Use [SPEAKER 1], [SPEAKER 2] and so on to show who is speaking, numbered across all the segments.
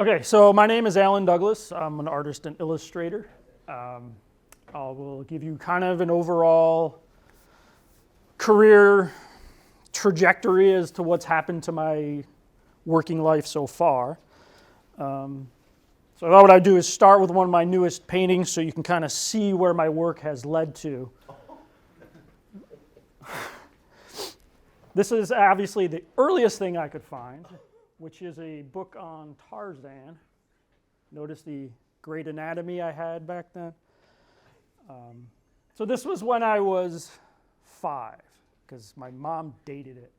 [SPEAKER 1] Okay, so my name is Alan Douglas. I'm an artist and illustrator. I will give you kind of an overall career trajectory as to what's happened to my working life so far. So I thought what I'd do is start with one of my newest paintings so you can kind of see where my work has led to. This is obviously the earliest thing I could find, which is a book on Tarzan. Notice the great anatomy I had back then. So this was when I was 5, because my mom dated it.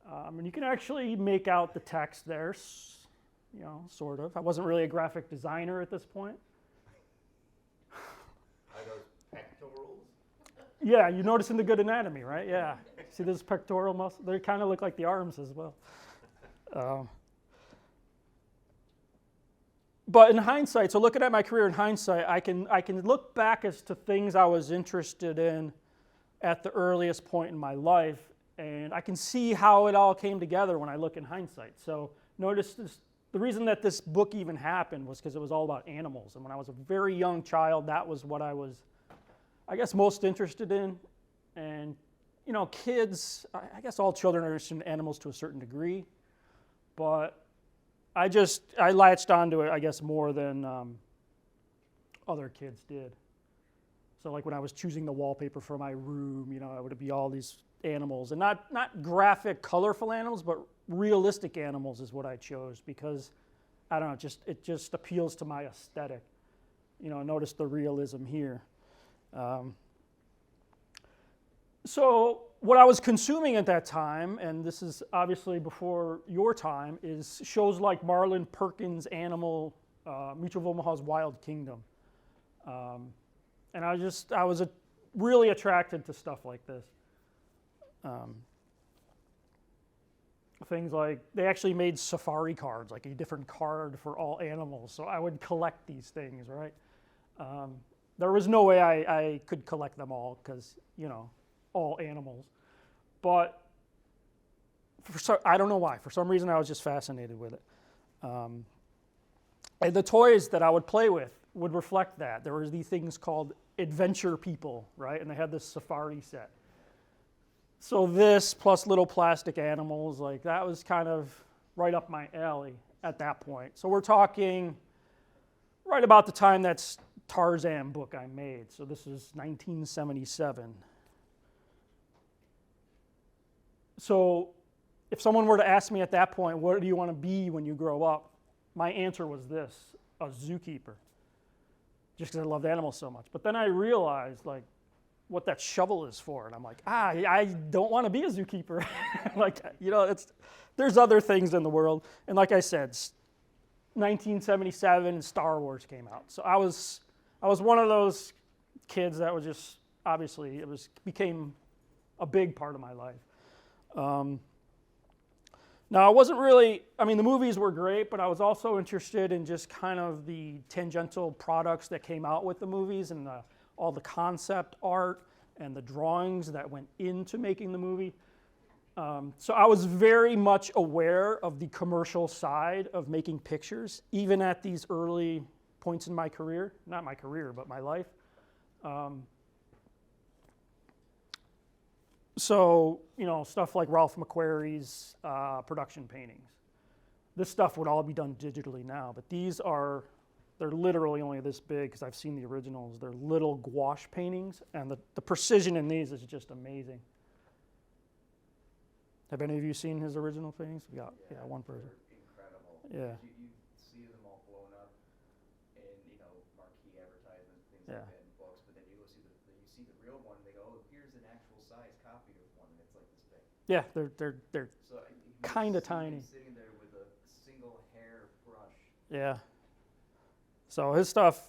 [SPEAKER 1] And you can actually make out the text there, you know, sort of. I wasn't really a graphic designer at this point.
[SPEAKER 2] Are those pectorals?
[SPEAKER 1] Yeah, you notice in the good anatomy, right? Yeah. See those pectoral muscles? They kind of look like the arms as well. But in hindsight, so looking at my career in hindsight, I can look back as to things I was interested in at the earliest point in my life, and I can see how it all came together when I look in hindsight. So notice this, the reason that this book even happened was because it was all about animals, and when I was a very young child, that was what I was, I guess, most interested in. And you know, kids, I guess all children are interested in animals to a certain degree, but I latched onto it, I guess, more than other kids did. So like when I was choosing the wallpaper for my room, you know, it would be all these animals, and not graphic, colorful animals, but realistic animals is what I chose because, I don't know, it just appeals to my aesthetic. You know, notice the realism here. So what I was consuming at that time, and this is obviously before your time, is shows like Marlin Perkins' Animal, Mutual of Omaha's Wild Kingdom. And I was really attracted to stuff like this. Things like, they actually made safari cards, like a different card for all animals. So I would collect these things, right? There was no way I could collect them all because, you know, all animals. But I don't know why. For some reason, I was just fascinated with it. And the toys that I would play with would reflect that. There were these things called adventure people, right? And they had this safari set. So this plus little plastic animals, like that was kind of right up my alley at that point. So we're talking right about the time that Tarzan book I made. So this is 1977. So if someone were to ask me at that point, what do you want to be when you grow up? My answer was this, a zookeeper, just because I loved animals so much. But then I realized like what that shovel is for, and I'm like, I don't want to be a zookeeper. Like, you know, there's other things in the world. And like I said, 1977, Star Wars came out. So I was one of those kids that was just, obviously, became a big part of my life. Now, I wasn't really, I mean, the movies were great, but I was also interested in just kind of the tangential products that came out with the movies and all the concept art and the drawings that went into making the movie. So I was very much aware of the commercial side of making pictures, even at these early points in my career. Not my career, but my life. So, you know, stuff like Ralph McQuarrie's production paintings. This stuff would all be done digitally now, but they're literally only this big because I've seen the originals. They're little gouache paintings, and the precision in these is just amazing. Have any of you seen his original paintings? Yeah, one person.
[SPEAKER 2] Incredible.
[SPEAKER 1] Yeah.
[SPEAKER 2] You see them all blown up in, you know, marquee advertisements, things like that in books, but then you go see the real one, and they go, oh, here's an actual size copy of one, and it's like this big.
[SPEAKER 1] Yeah, they're
[SPEAKER 2] so
[SPEAKER 1] kind of tiny.
[SPEAKER 2] Sitting there with a single hair brush.
[SPEAKER 1] Yeah. So his stuff.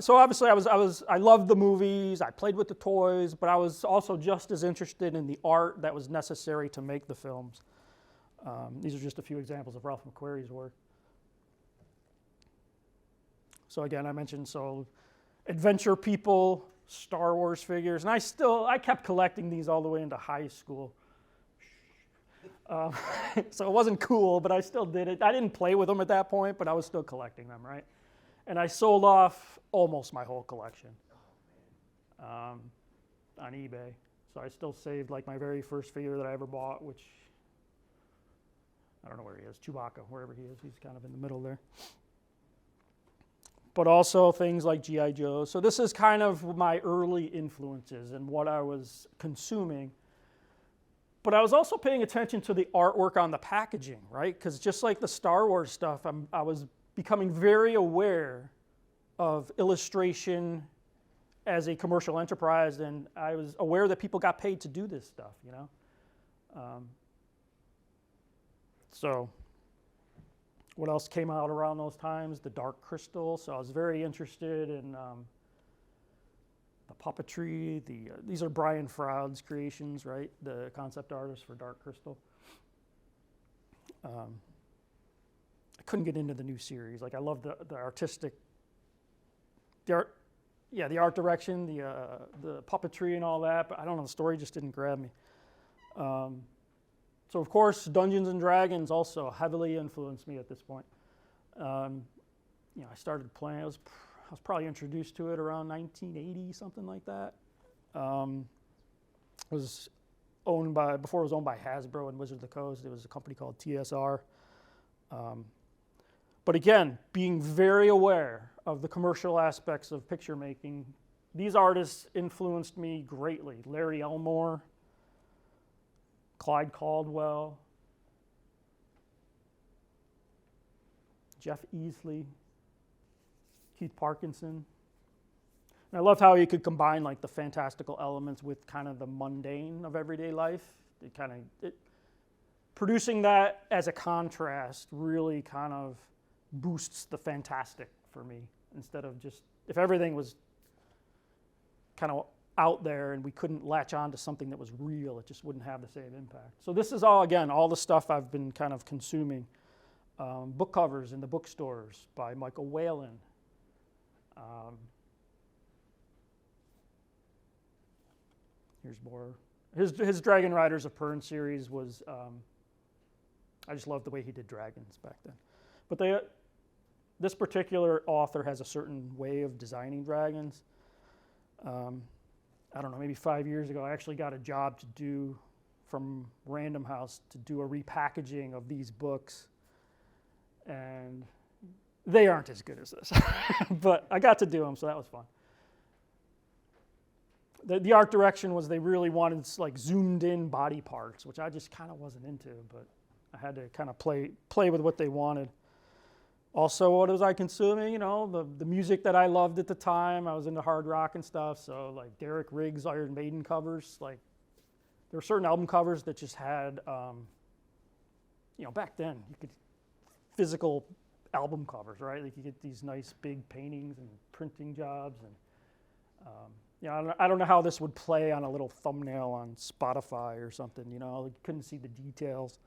[SPEAKER 1] So obviously, I loved the movies. I played with the toys, but I was also just as interested in the art that was necessary to make the films. These are just a few examples of Ralph McQuarrie's work. So again, I mentioned adventure people, Star Wars figures, and I kept collecting these all the way into high school. So it wasn't cool, but I still did it. I didn't play with them at that point, but I was still collecting them, right? And I sold off almost my whole collection on eBay. So I still saved like my very first figure that I ever bought, which I don't know where he is, Chewbacca, wherever he is. He's kind of in the middle there. But also things like G.I. Joe. So this is kind of my early influences and what I was consuming. But I was also paying attention to the artwork on the packaging, right? Because just like the Star Wars stuff, I was becoming very aware of illustration as a commercial enterprise, and I was aware that people got paid to do this stuff, you know? So what else came out around those times? The Dark Crystal. So I was very interested in the puppetry. These are Brian Froud's creations, right? The concept artist for Dark Crystal. I couldn't get into the new series. Like I love the artistic, the art direction, the puppetry and all that. But I don't know, the story just didn't grab me. So of course, Dungeons and Dragons also heavily influenced me at this point. I started playing. I was probably introduced to it around 1980, something like that. It was owned by, before it was owned by Hasbro and Wizard of the Coast, it was a company called TSR. But again, being very aware of the commercial aspects of picture making, these artists influenced me greatly. Larry Elmore, Clyde Caldwell, Jeff Easley, Keith Parkinson. And I loved how he could combine like the fantastical elements with kind of the mundane of everyday life. Producing that as a contrast really kind of boosts the fantastic for me, instead of just, if everything was kind of out there and we couldn't latch on to something that was real, it just wouldn't have the same impact. So this is all, again, all the stuff I've been kind of consuming. Book covers in the bookstores by Michael Whalen. Here's more. His Dragon Riders of Pern series was, I just loved the way he did dragons back then. But this particular author has a certain way of designing dragons. I don't know, maybe 5 years ago, I actually got a job to do from Random House to do a repackaging of these books. And they aren't as good as this. But I got to do them, so that was fun. The art direction was they really wanted like zoomed in body parts, which I just kind of wasn't into, but I had to kind of play with what they wanted. Also, what was I consuming? You know, the music that I loved at the time. I was into hard rock and stuff, so like Derek Riggs' Iron Maiden covers. Like, there were certain album covers that just had, back then you could physical album covers, right? Like you get these nice big paintings and printing jobs, and I don't know how this would play on a little thumbnail on Spotify or something. You know, you couldn't see the details.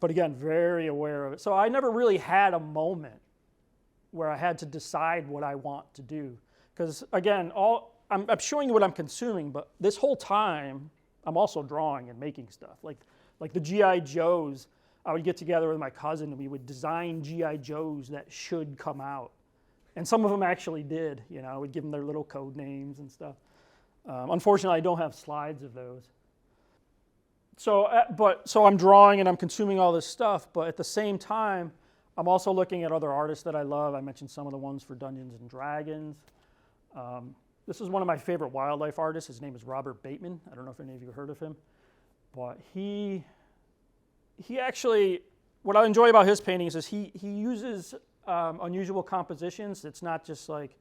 [SPEAKER 1] But again, very aware of it. So I never really had a moment where I had to decide what I want to do. Because again, I'm showing you what I'm consuming, but this whole time, I'm also drawing and making stuff. Like the G.I. Joes, I would get together with my cousin and we would design G.I. Joes that should come out. And some of them actually did. You know, we'd give them their little code names and stuff. Unfortunately, I don't have slides of those. So I'm drawing and I'm consuming all this stuff, but at the same time, I'm also looking at other artists that I love. I mentioned some of the ones for Dungeons and Dragons. This is one of my favorite wildlife artists. His name is Robert Bateman. I don't know if any of you heard of him, but he actually, what I enjoy about his paintings is he uses unusual compositions. It's not just like,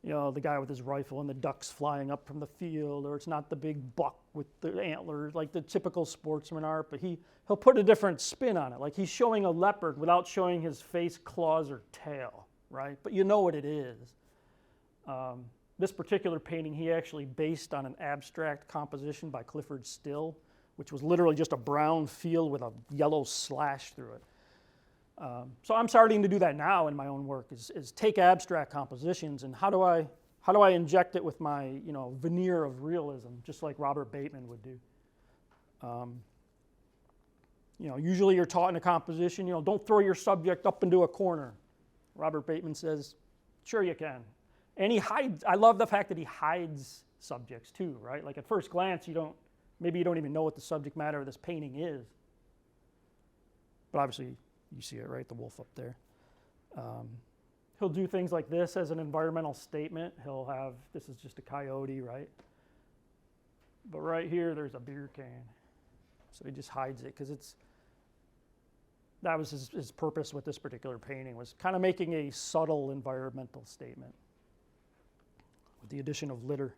[SPEAKER 1] the guy with his rifle and the ducks flying up from the field, or it's not the big buck with the antlers, like the typical sportsman art, but he'll put a different spin on it. Like he's showing a leopard without showing his face, claws, or tail, right? But you know what it is. This particular painting, he actually based on an abstract composition by Clifford Still, which was literally just a brown field with a yellow slash through it. So I'm starting to do that now in my own work, is take abstract compositions and how do I inject it with my veneer of realism, just like Robert Bateman would do. Usually you're taught in a composition, don't throw your subject up into a corner. Robert Bateman says, sure you can. And he hides, I love the fact that he hides subjects too, right? Like at first glance, maybe you don't even know what the subject matter of this painting is. But obviously you see it, right? The wolf up there. He'll do things like this as an environmental statement. He'll have, this is just a coyote, right? But right here, there's a beer can. So he just hides it because that was his purpose with this particular painting, was kind of making a subtle environmental statement with the addition of litter.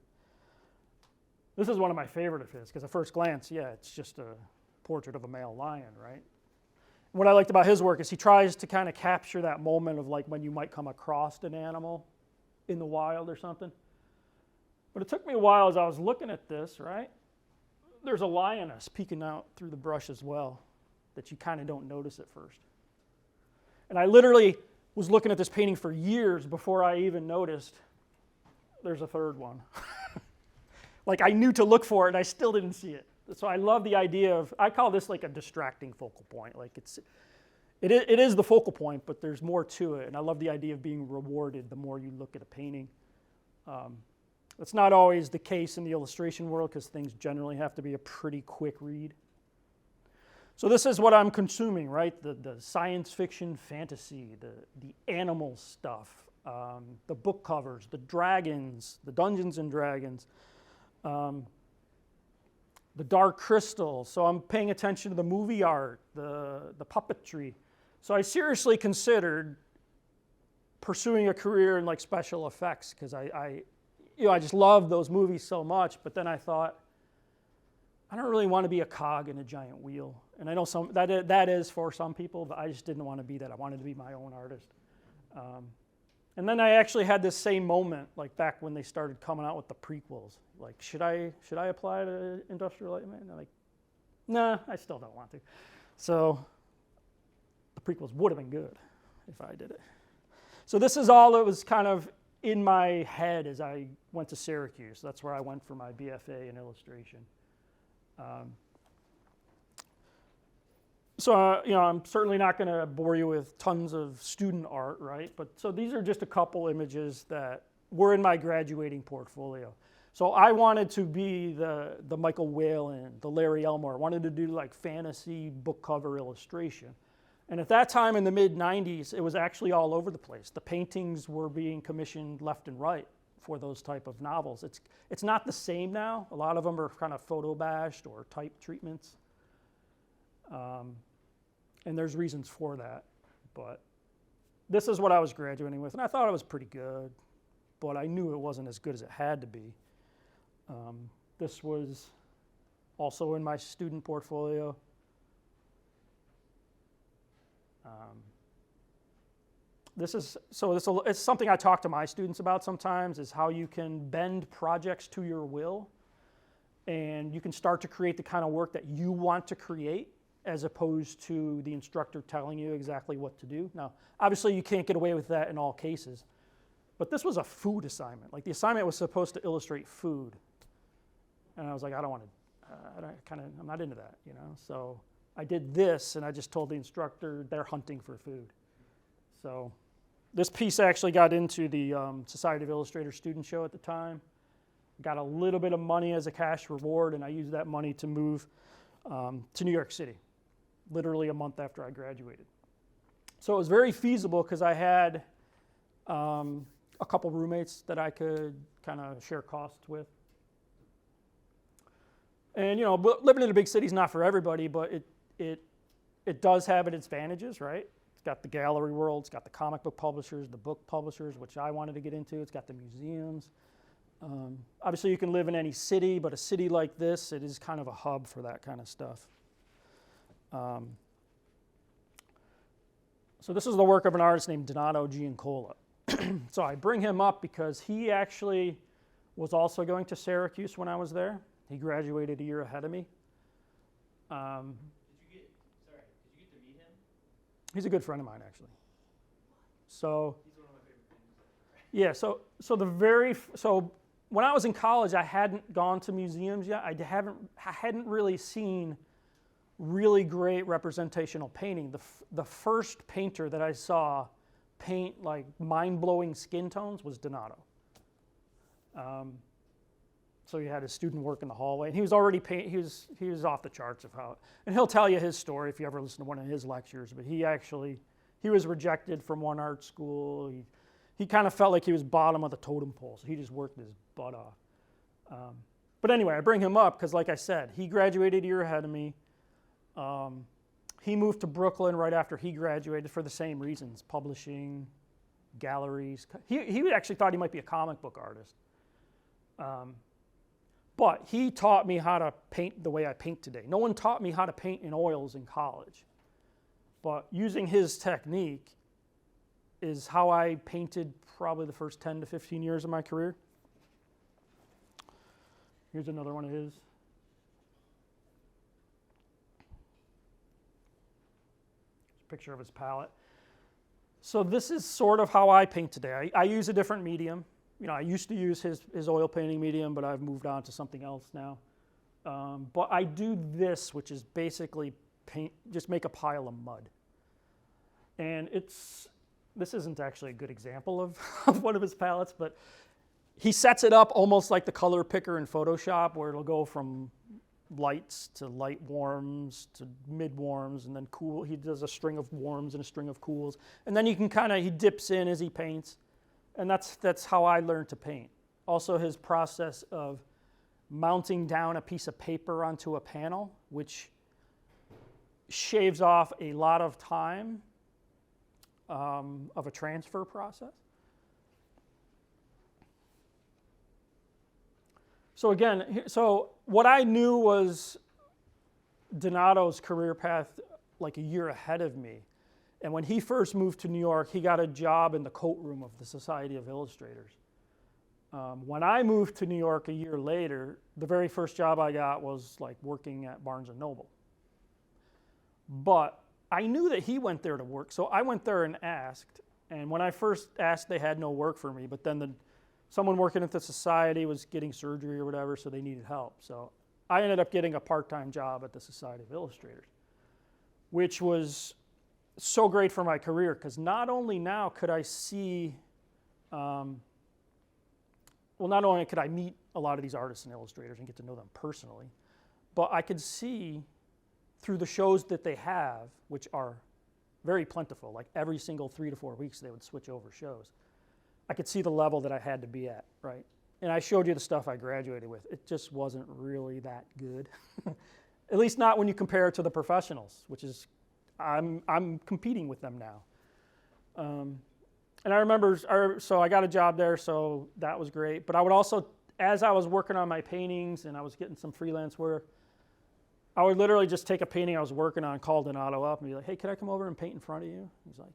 [SPEAKER 1] This is one of my favorite of his because at first glance, yeah, it's just a portrait of a male lion, right? What I liked about his work is he tries to kind of capture that moment of like when you might come across an animal in the wild or something. But it took me a while as I was looking at this, right? There's a lioness peeking out through the brush as well that you kind of don't notice at first. And I literally was looking at this painting for years before I even noticed there's a third one. Like I knew to look for it and I still didn't see it. So I love the idea of, I call this like a distracting focal point. Like it is the focal point, but there's more to it. And I love the idea of being rewarded the more you look at a painting. That's not always the case in the illustration world because things generally have to be a pretty quick read. So this is what I'm consuming, right? The science fiction fantasy, the animal stuff, the book covers, the dragons, the Dungeons and Dragons, the dark crystal. So I'm paying attention to the movie art, the puppetry. So I seriously considered pursuing a career in like special effects because I just love those movies so much. But then I thought, I don't really want to be a cog in a giant wheel. And I know that is for some people, but I just didn't want to be that. I wanted to be my own artist. And then I actually had this same moment, like back when they started coming out with the prequels. Like, should I apply to Industrial Light and Magic? And they're like, nah, I still don't want to. So the prequels would have been good if I did it. So this is all that was kind of in my head as I went to Syracuse. That's where I went for my BFA in illustration. I'm certainly not going to bore you with tons of student art, right? But so these are just a couple images that were in my graduating portfolio. So I wanted to be the Michael Whalen, the Larry Elmore. I wanted to do like fantasy book cover illustration. And at that time in the mid-90s, it was actually all over the place. The paintings were being commissioned left and right for those type of novels. It's not the same now. A lot of them are kind of photo bashed or type treatments. And there's reasons for that. But this is what I was graduating with. And I thought it was pretty good. But I knew it wasn't as good as it had to be. This was also in my student portfolio. It's something I talk to my students about sometimes, is how you can bend projects to your will, and you can start to create the kind of work that you want to create, as opposed to the instructor telling you exactly what to do. Now, obviously you can't get away with that in all cases, but this was a food assignment. Like the assignment was supposed to illustrate food, and I was like, I don't want to. I'm not into that, So I did this, and I just told the instructor they're hunting for food. So this piece actually got into the Society of Illustrators student show at the time. Got a little bit of money as a cash reward, and I used that money to move to New York City, literally a month after I graduated. So it was very feasible because I had a couple roommates that I could kind of share costs with. And living in a big city is not for everybody, but it does have its advantages, right? It's got the gallery world, it's got the comic book publishers, the book publishers, which I wanted to get into. It's got the museums. Obviously, you can live in any city, but a city like this, it is kind of a hub for that kind of stuff. So this is the work of an artist named Donato Giancola. So I bring him up because he actually was also going to Syracuse when I was there. He graduated a year ahead of me.
[SPEAKER 2] Did you get to meet him?
[SPEAKER 1] He's a good friend of mine, actually. So
[SPEAKER 2] He's one of my favorite things.
[SPEAKER 1] yeah, so when I was in college, I hadn't gone to museums yet. I hadn't really seen really great representational painting. The first painter that I saw paint like mind-blowing skin tones was Donato. So he had his student work in the hallway, and he was already he was off the charts of how, and he'll tell you his story if you ever listen to one of his lectures. But he was rejected from one art school. He kind of felt like he was bottom of the totem pole, so he just worked his butt off. But anyway, I bring him up because, like I said, he graduated a year ahead of me. He moved to Brooklyn right after he graduated for the same reasons: publishing, galleries. He actually thought he might be a comic book artist. But he taught me how to paint the way I paint today. No one taught me how to paint in oils in college. But using his technique is how I painted probably the first 10 to 15 years of my career. Here's another one of his. Picture of his palette. So this is sort of how I paint today. I use a different medium. I used to use his oil painting medium, but I've moved on to something else now. But I do this, which is basically just make a pile of mud. And this isn't actually a good example of one of his palettes, but he sets it up almost like the color picker in Photoshop, where it'll go from lights to light warms to mid warms, and then cool. He does a string of warms and a string of cools, and then you can he dips in as he paints. And that's how I learned to paint. Also, his process of mounting down a piece of paper onto a panel, which shaves off a lot of time of a transfer process. So again, what I knew was Donato's career path like a year ahead of me. And when he first moved to New York, he got a job in the coat room of the Society of Illustrators. When I moved to New York a year later, the very first job I got was like working at Barnes & Noble. But I knew that he went there to work, so I went there and asked. And when I first asked, they had no work for me. But then someone working at the Society was getting surgery or whatever, so they needed help. So I ended up getting a part-time job at the Society of Illustrators, which was so great for my career, because not only now could I see, not only could I meet a lot of these artists and illustrators and get to know them personally, but I could see through the shows that they have, which are very plentiful, like every single 3 to 4 weeks they would switch over shows. I could see the level that I had to be at, right? And I showed you the stuff I graduated with. It just wasn't really that good. At least not when you compare it to the professionals, which is I'm competing with them now. And I remember, so I got a job there, so that was great. But I would also, as I was working on my paintings and I was getting some freelance work, I would literally just take a painting I was working on, call Donato up, and be like, "Hey, can I come over and paint in front of you?" He's like,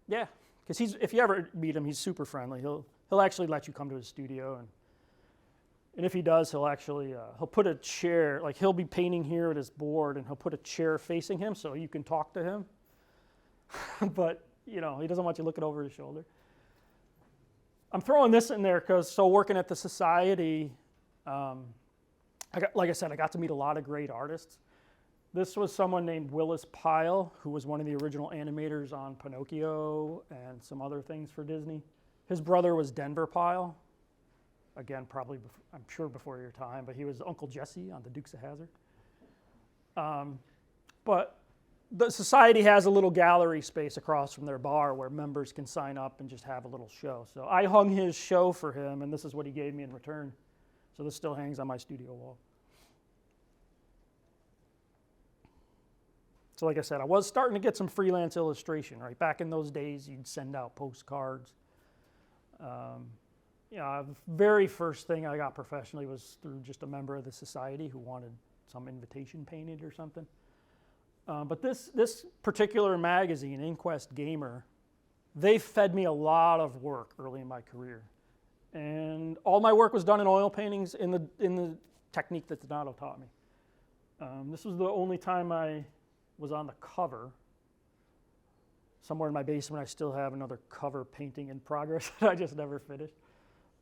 [SPEAKER 1] "Yeah," because if you ever meet him, he's super friendly. He'll actually let you come to his studio, and if he does, he'll put a chair, like he'll be painting here at his board, and he'll put a chair facing him so you can talk to him. But he doesn't want you looking over his shoulder. I'm throwing this in there because working at the Society, like I said, I got to meet a lot of great artists. This was someone named Willis Pyle, who was one of the original animators on Pinocchio and some other things for Disney. His brother was Denver Pyle. Again, probably, I'm sure before your time, but he was Uncle Jesse on the Dukes of Hazzard. But the Society has a little gallery space across from their bar where members can sign up and just have a little show. So I hung his show for him, and this is what he gave me in return. So this still hangs on my studio wall. So like I said, I was starting to get some freelance illustration, right? Back in those days, you'd send out postcards. The very first thing I got professionally was through just a member of the Society who wanted some invitation painted or something. But this particular magazine, Inquest Gamer, they fed me a lot of work early in my career. And all my work was done in oil paintings in the technique that Donato taught me. This was the only time I was on the cover. Somewhere in my basement, I still have another cover painting in progress that I just never finished.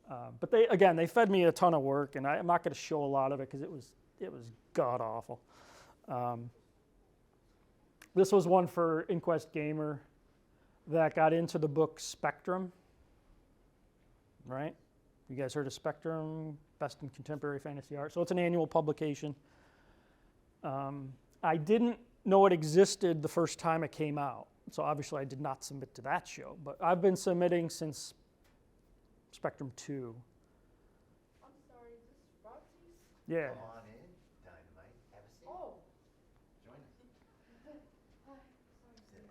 [SPEAKER 1] But they fed me a ton of work, and I'm not going to show a lot of it because it was god awful. This was one for Inquest Gamer that got into the book Spectrum, right? You guys heard of Spectrum, Best in Contemporary Fantasy Art? So it's an annual publication. I didn't know it existed the first time it came out, so obviously I did not submit to that show, but I've been submitting since Spectrum 2.
[SPEAKER 3] I'm sorry, is this Roxy's?
[SPEAKER 1] Yeah.
[SPEAKER 4] Come on in, Dynamite. Have a seat.
[SPEAKER 3] Oh.
[SPEAKER 4] Join us.
[SPEAKER 3] Hi.
[SPEAKER 4] Sit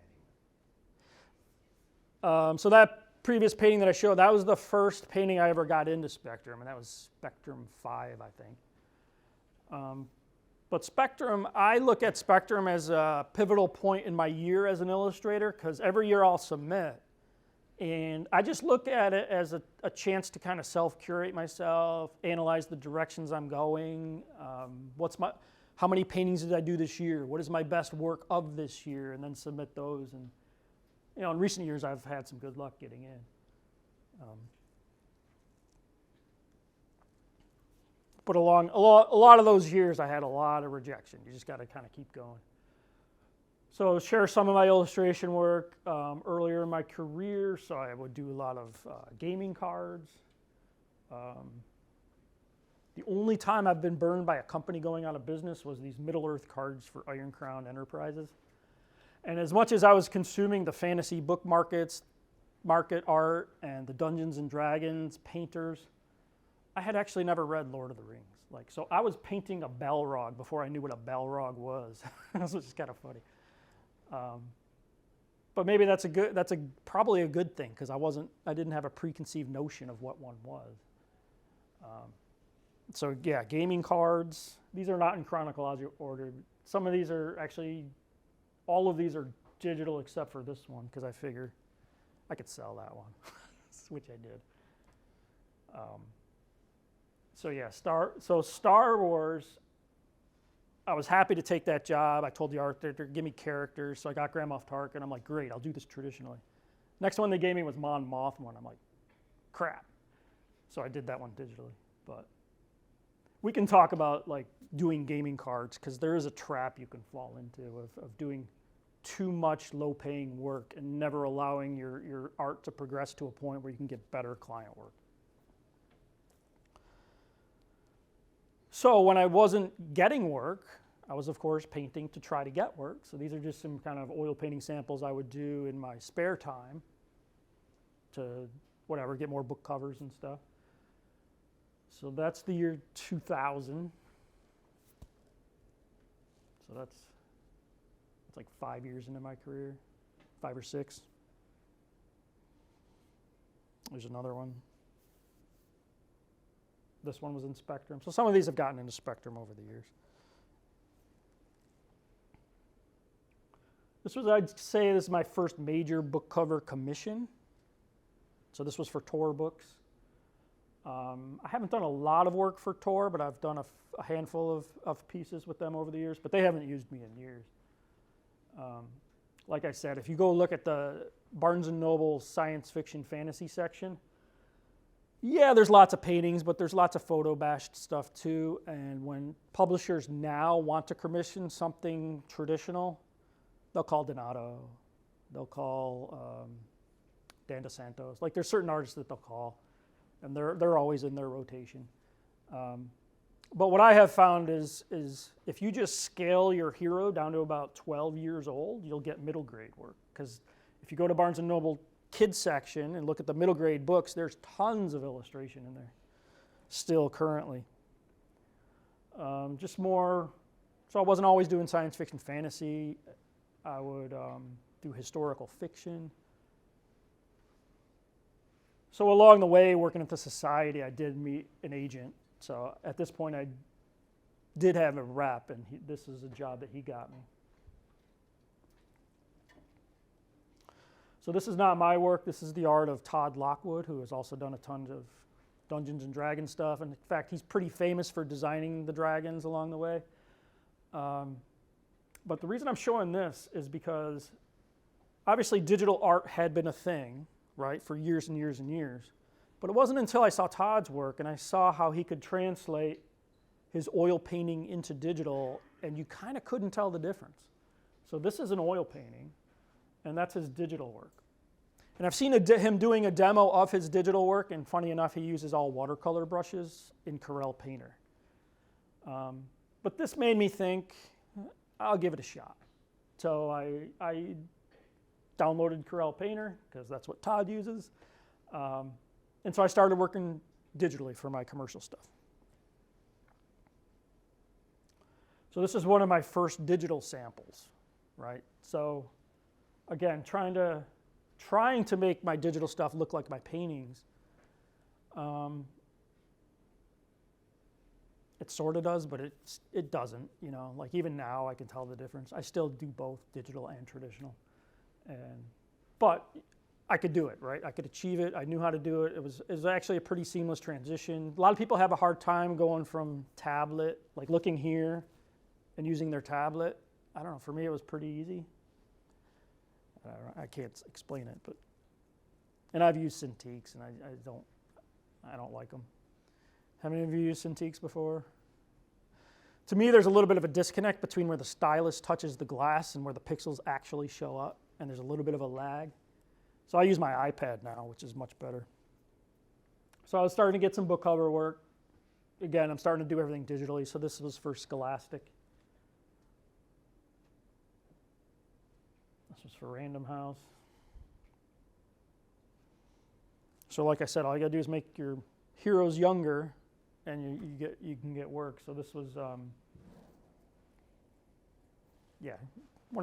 [SPEAKER 4] anywhere.
[SPEAKER 1] So that previous painting that I showed, that was the first painting I ever got into Spectrum, and that was Spectrum 5, I think. But Spectrum, I look at Spectrum as a pivotal point in my year as an illustrator, because every year I'll submit. And I just look at it as a chance to kind of self-curate myself, analyze the directions I'm going, how many paintings did I do this year, what is my best work of this year, and then submit those. And in recent years I've had some good luck getting in. But a lot of those years I had a lot of rejection. You just got to kind of keep going. So share some of my illustration work earlier in my career. So I would do a lot of gaming cards. The only time I've been burned by a company going out of business was these Middle-earth cards for Iron Crown Enterprises. And as much as I was consuming the fantasy book market art and the Dungeons and Dragons painters, I had actually never read Lord of the Rings. So I was painting a Balrog before I knew what a Balrog was. This was just kind of funny. But maybe that's probably a good thing, because I didn't have a preconceived notion of what one was. So yeah, gaming cards. These are not in chronological order. Some of these are actually, all of these are digital except for this one, because I figured I could sell that one, which I did. So yeah, Star Wars, I was happy to take that job. I told the art director, give me characters. So I got Grand Moff Tarkin. I'm like, great, I'll do this traditionally. Next one they gave me was Mon Mothma. I'm like, crap. So I did that one digitally. But we can talk about doing gaming cards, because there is a trap you can fall into of doing too much low-paying work and never allowing your art to progress to a point where you can get better client work. So when I wasn't getting work, I was, of course, painting to try to get work. So these are just some kind of oil painting samples I would do in my spare time to, get more book covers and stuff. So that's the year 2000. So that's like 5 years into my career, 5 or 6. There's another one. This one was in Spectrum. So some of these have gotten into Spectrum over the years. I'd say this is my first major book cover commission. So this was for Tor books. I haven't done a lot of work for Tor, but I've done a handful of pieces with them over the years, but they haven't used me in years. Like I said, if you go look at the Barnes & Noble science fiction fantasy section, yeah, there's lots of paintings, but there's lots of photo-bashed stuff too. And when publishers now want to commission something traditional, they'll call Donato, they'll call Dan DeSantos. There's certain artists that they'll call, and they're always in their rotation. But what I have found is if you just scale your hero down to about 12 years old, you'll get middle grade work. Because if you go to Barnes & Noble kids section and look at the middle grade books, there's tons of illustration in there still currently. Just more, so I wasn't always doing science fiction fantasy. I would do historical fiction. So along the way, working at the Society, I did meet an agent. So at this point, I did have a rep, and this is a job that he got me. So this is not my work. This is the art of Todd Lockwood, who has also done a ton of Dungeons and Dragons stuff. And in fact, he's pretty famous for designing the dragons along the way. But the reason I'm showing this is because obviously digital art had been a thing, right, for years and years and years. But it wasn't until I saw Todd's work and I saw how he could translate his oil painting into digital, and you kind of couldn't tell the difference. So this is an oil painting, and that's his digital work. And I've seen him doing a demo of his digital work, and funny enough, he uses all watercolor brushes in Corel Painter. But this made me think, I'll give it a shot. So I downloaded Corel Painter, because that's what Todd uses. And so I started working digitally for my commercial stuff. So this is one of my first digital samples, right? So again, trying to make my digital stuff look like my paintings. It sort of does, but it doesn't. You know, like even now I can tell the difference. I still do both digital and traditional, but I could do it, right? I could achieve it. I knew how to do it. It was actually a pretty seamless transition. A lot of people have a hard time going from tablet, like looking here, and using their tablet. I don't know. For me, it was pretty easy. I can't explain it, and I've used Cintiqs, and I don't like them. How many of you used Cintiqs before? To me, there's a little bit of a disconnect between where the stylus touches the glass and where the pixels actually show up, and there's a little bit of a lag. So I use my iPad now, which is much better. So I was starting to get some book cover work. Again, I'm starting to do everything digitally, so this was for Scholastic. This was for Random House. So like I said, all you gotta do is make your heroes younger, and you can get work. So this was, one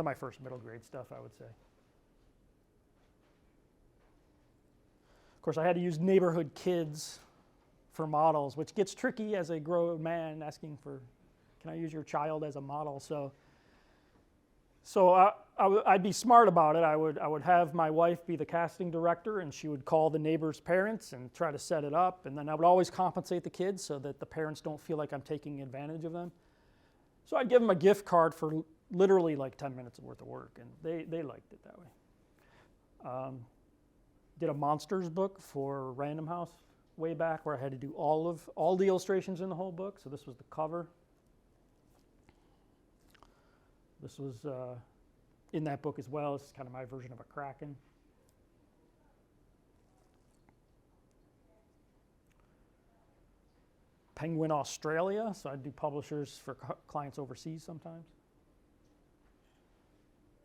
[SPEAKER 1] of my first middle grade stuff, I would say. Of course, I had to use neighborhood kids for models, which gets tricky as a grown man asking for, can I use your child as a model? So I'd be smart about it. I would have my wife be the casting director, and she would call the neighbors' parents and try to set it up. And then I would always compensate the kids so that the parents don't feel like I'm taking advantage of them. So I'd give them a gift card for literally like 10 minutes worth of work, and they liked it that way. Did a monsters book for Random House way back, where I had to do all the illustrations in the whole book. So this was the cover. This was in that book as well. This is kind of my version of a kraken. Penguin Australia, so I do publishers for clients overseas sometimes.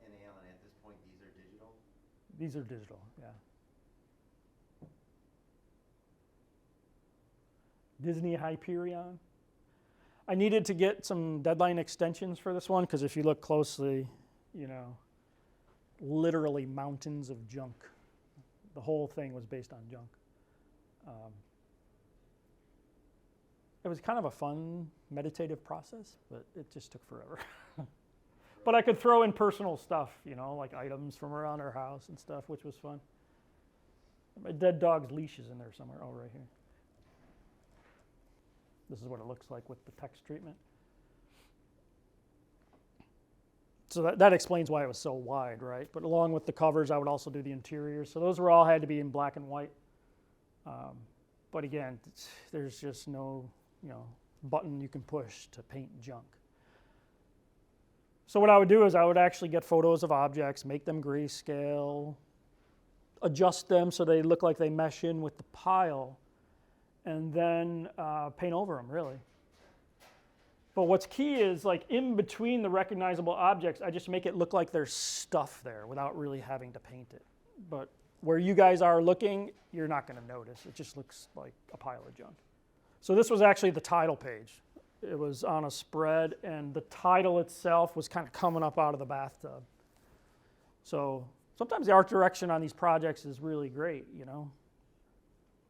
[SPEAKER 4] And Alan, at this point, these are digital?
[SPEAKER 1] These are digital, yeah. Disney Hyperion. I needed to get some deadline extensions for this one, because if you look closely, literally mountains of junk. The whole thing was based on junk. It was kind of a fun, meditative process, but it just took forever. But I could throw in personal stuff, like items from around our house and stuff, which was fun. My dead dog's leash is in there somewhere. Oh, right here. This is what it looks like with the text treatment. So that explains why it was so wide, right? But along with the covers, I would also do the interiors. So those all had to be in black and white. But again, there's just no, button you can push to paint junk. So what I would do is I would actually get photos of objects, make them grayscale, adjust them so they look like they mesh in with the pile, and then paint over them, really. But what's key is, like, in between the recognizable objects, I just make it look like there's stuff there without really having to paint it. But where you guys are looking, you're not going to notice. It just looks like a pile of junk. So this was actually the title page. It was on a spread, and the title itself was kind of coming up out of the bathtub. So sometimes the art direction on these projects is really great,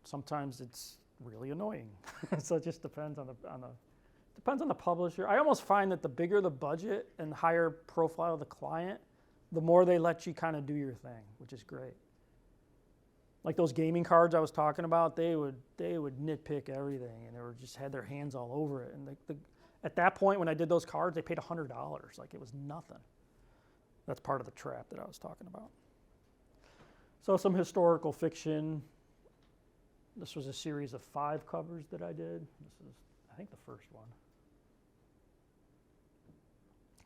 [SPEAKER 1] Sometimes it's really annoying. So it just depends on the publisher. I almost find that the bigger the budget and the higher profile of the client, the more they let you kind of do your thing, which is great. Like those gaming cards I was talking about, they would nitpick everything, and they just had their hands all over it. And at that point, when I did those cards, they paid $100. Like, it was nothing. That's part of the trap that I was talking about. So some historical fiction. This was a series of 5 covers that I did. This is, I think, the first one.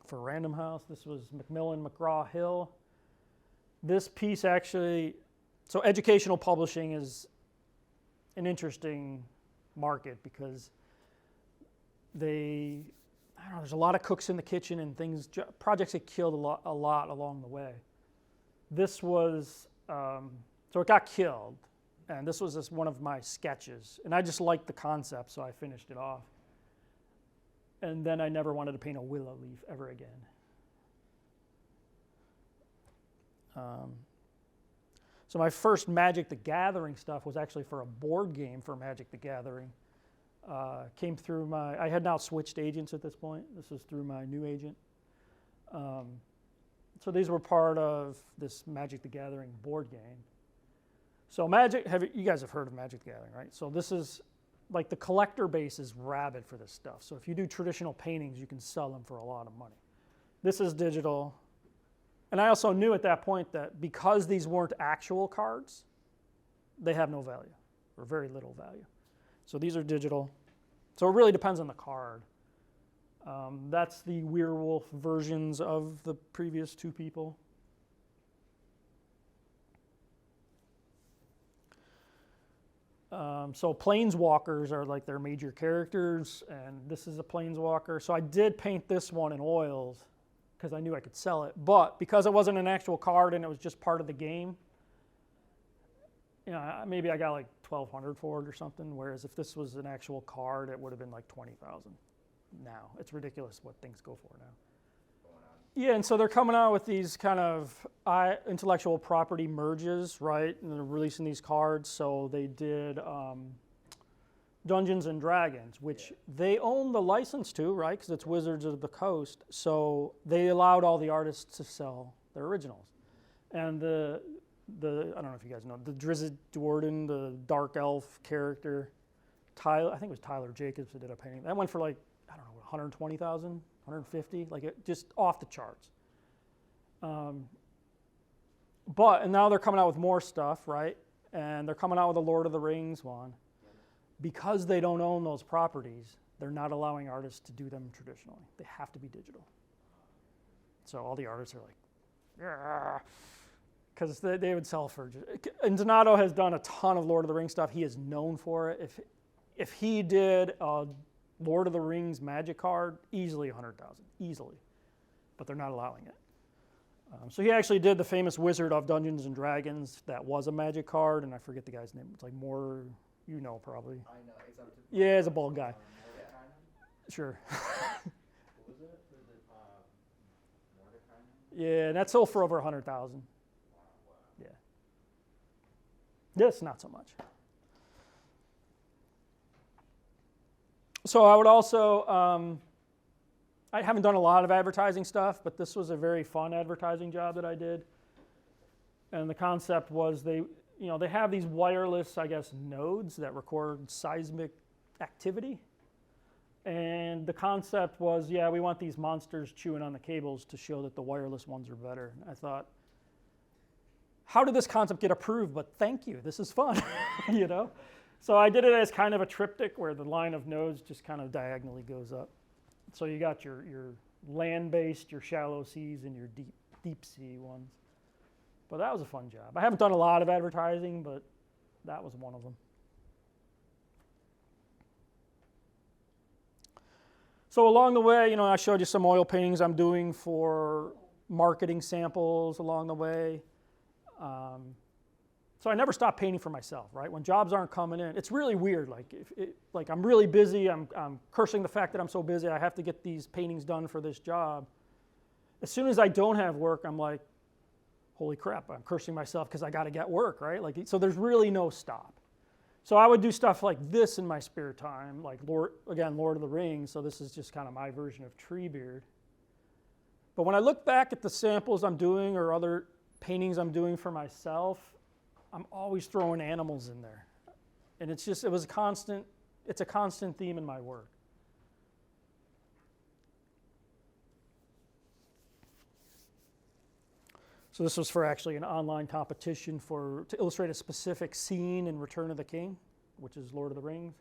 [SPEAKER 1] For Random House, this was Macmillan McGraw-Hill. This piece actually, so educational publishing is an interesting market because I don't know, there's a lot of cooks in the kitchen and projects get killed a lot along the way. This was, so it got killed, and this was one of my sketches, and I just liked the concept, so I finished it off. And then I never wanted to paint a willow leaf ever again. So my first Magic the Gathering stuff was actually for a board game for Magic the Gathering. Came through I had now switched agents at this point. This was through my new agent. So these were part of this Magic the Gathering board game. So you guys have heard of Magic the Gathering, right? So this is, like, the collector base is rabid for this stuff. So if you do traditional paintings, you can sell them for a lot of money. This is digital. And I also knew at that point that because these weren't actual cards, they have no value, or very little value. So these are digital. So it really depends on the card. That's the werewolf versions of the previous 2 people. So planeswalkers are like their major characters, and this is a planeswalker. So I did paint this one in oils because I knew I could sell it. But because it wasn't an actual card and it was just part of the game, maybe I got like $1,200 for it or something, whereas if this was an actual card, it would have been like $20,000 now. It's ridiculous what things go for now. Yeah, and so they're coming out with these kind of intellectual property merges, right? And they're releasing these cards. So they did Dungeons and Dragons, which they own the license to, right? Because it's Wizards of the Coast. So they allowed all the artists to sell their originals. And the I don't know if you guys know, the Drizzt Do'Urden, the dark elf character, I think it was Tyler Jacobs that did a painting. That went for like, I don't know, 120,000, 150, like it just off the charts. And now they're coming out with more stuff, right? And they're coming out with a Lord of the Rings one. Because they don't own those properties, they're not allowing artists to do them traditionally. They have to be digital. So all the artists are like, yeah, because they would sell for. And Donato has done a ton of Lord of the Rings stuff. He is known for it. If he did a Lord of the Rings Magic card, easily 100,000, easily, but they're not allowing it. So he actually did the famous Wizard of Dungeons and Dragons. That was a Magic card, and I forget the guy's name. It's like more, probably.
[SPEAKER 2] I know.
[SPEAKER 1] Yeah, he's a bald guy. Sure.
[SPEAKER 4] What was it? Was it Mordecai?
[SPEAKER 1] Yeah, and that sold for over 100,000. Yeah. This, not so much. So I would also, I haven't done a lot of advertising stuff, but this was a very fun advertising job that I did. And the concept was they have these wireless, I guess, nodes that record seismic activity. And the concept was, we want these monsters chewing on the cables to show that the wireless ones are better. And I thought, how did this concept get approved? But thank you, this is fun, So I did it as kind of a triptych where the line of nodes just kind of diagonally goes up. So you got your land-based, your shallow seas, and your deep sea ones. But that was a fun job. I haven't done a lot of advertising, but that was one of them. So along the way, I showed you some oil paintings I'm doing for marketing samples along the way. So I never stopped painting for myself, right? When jobs aren't coming in, it's really weird. Like I'm really busy. I'm cursing the fact that I'm so busy. I have to get these paintings done for this job. As soon as I don't have work, I'm like, holy crap! I'm cursing myself because I got to get work, right? So there's really no stop. So I would do stuff like this in my spare time, like Lord of the Rings. So this is just kind of my version of Treebeard. But when I look back at the samples I'm doing or other paintings I'm doing for myself, I'm always throwing animals in there. And it's a constant theme in my work. So this was for actually an online competition to illustrate a specific scene in Return of the King. which is Lord of the Rings.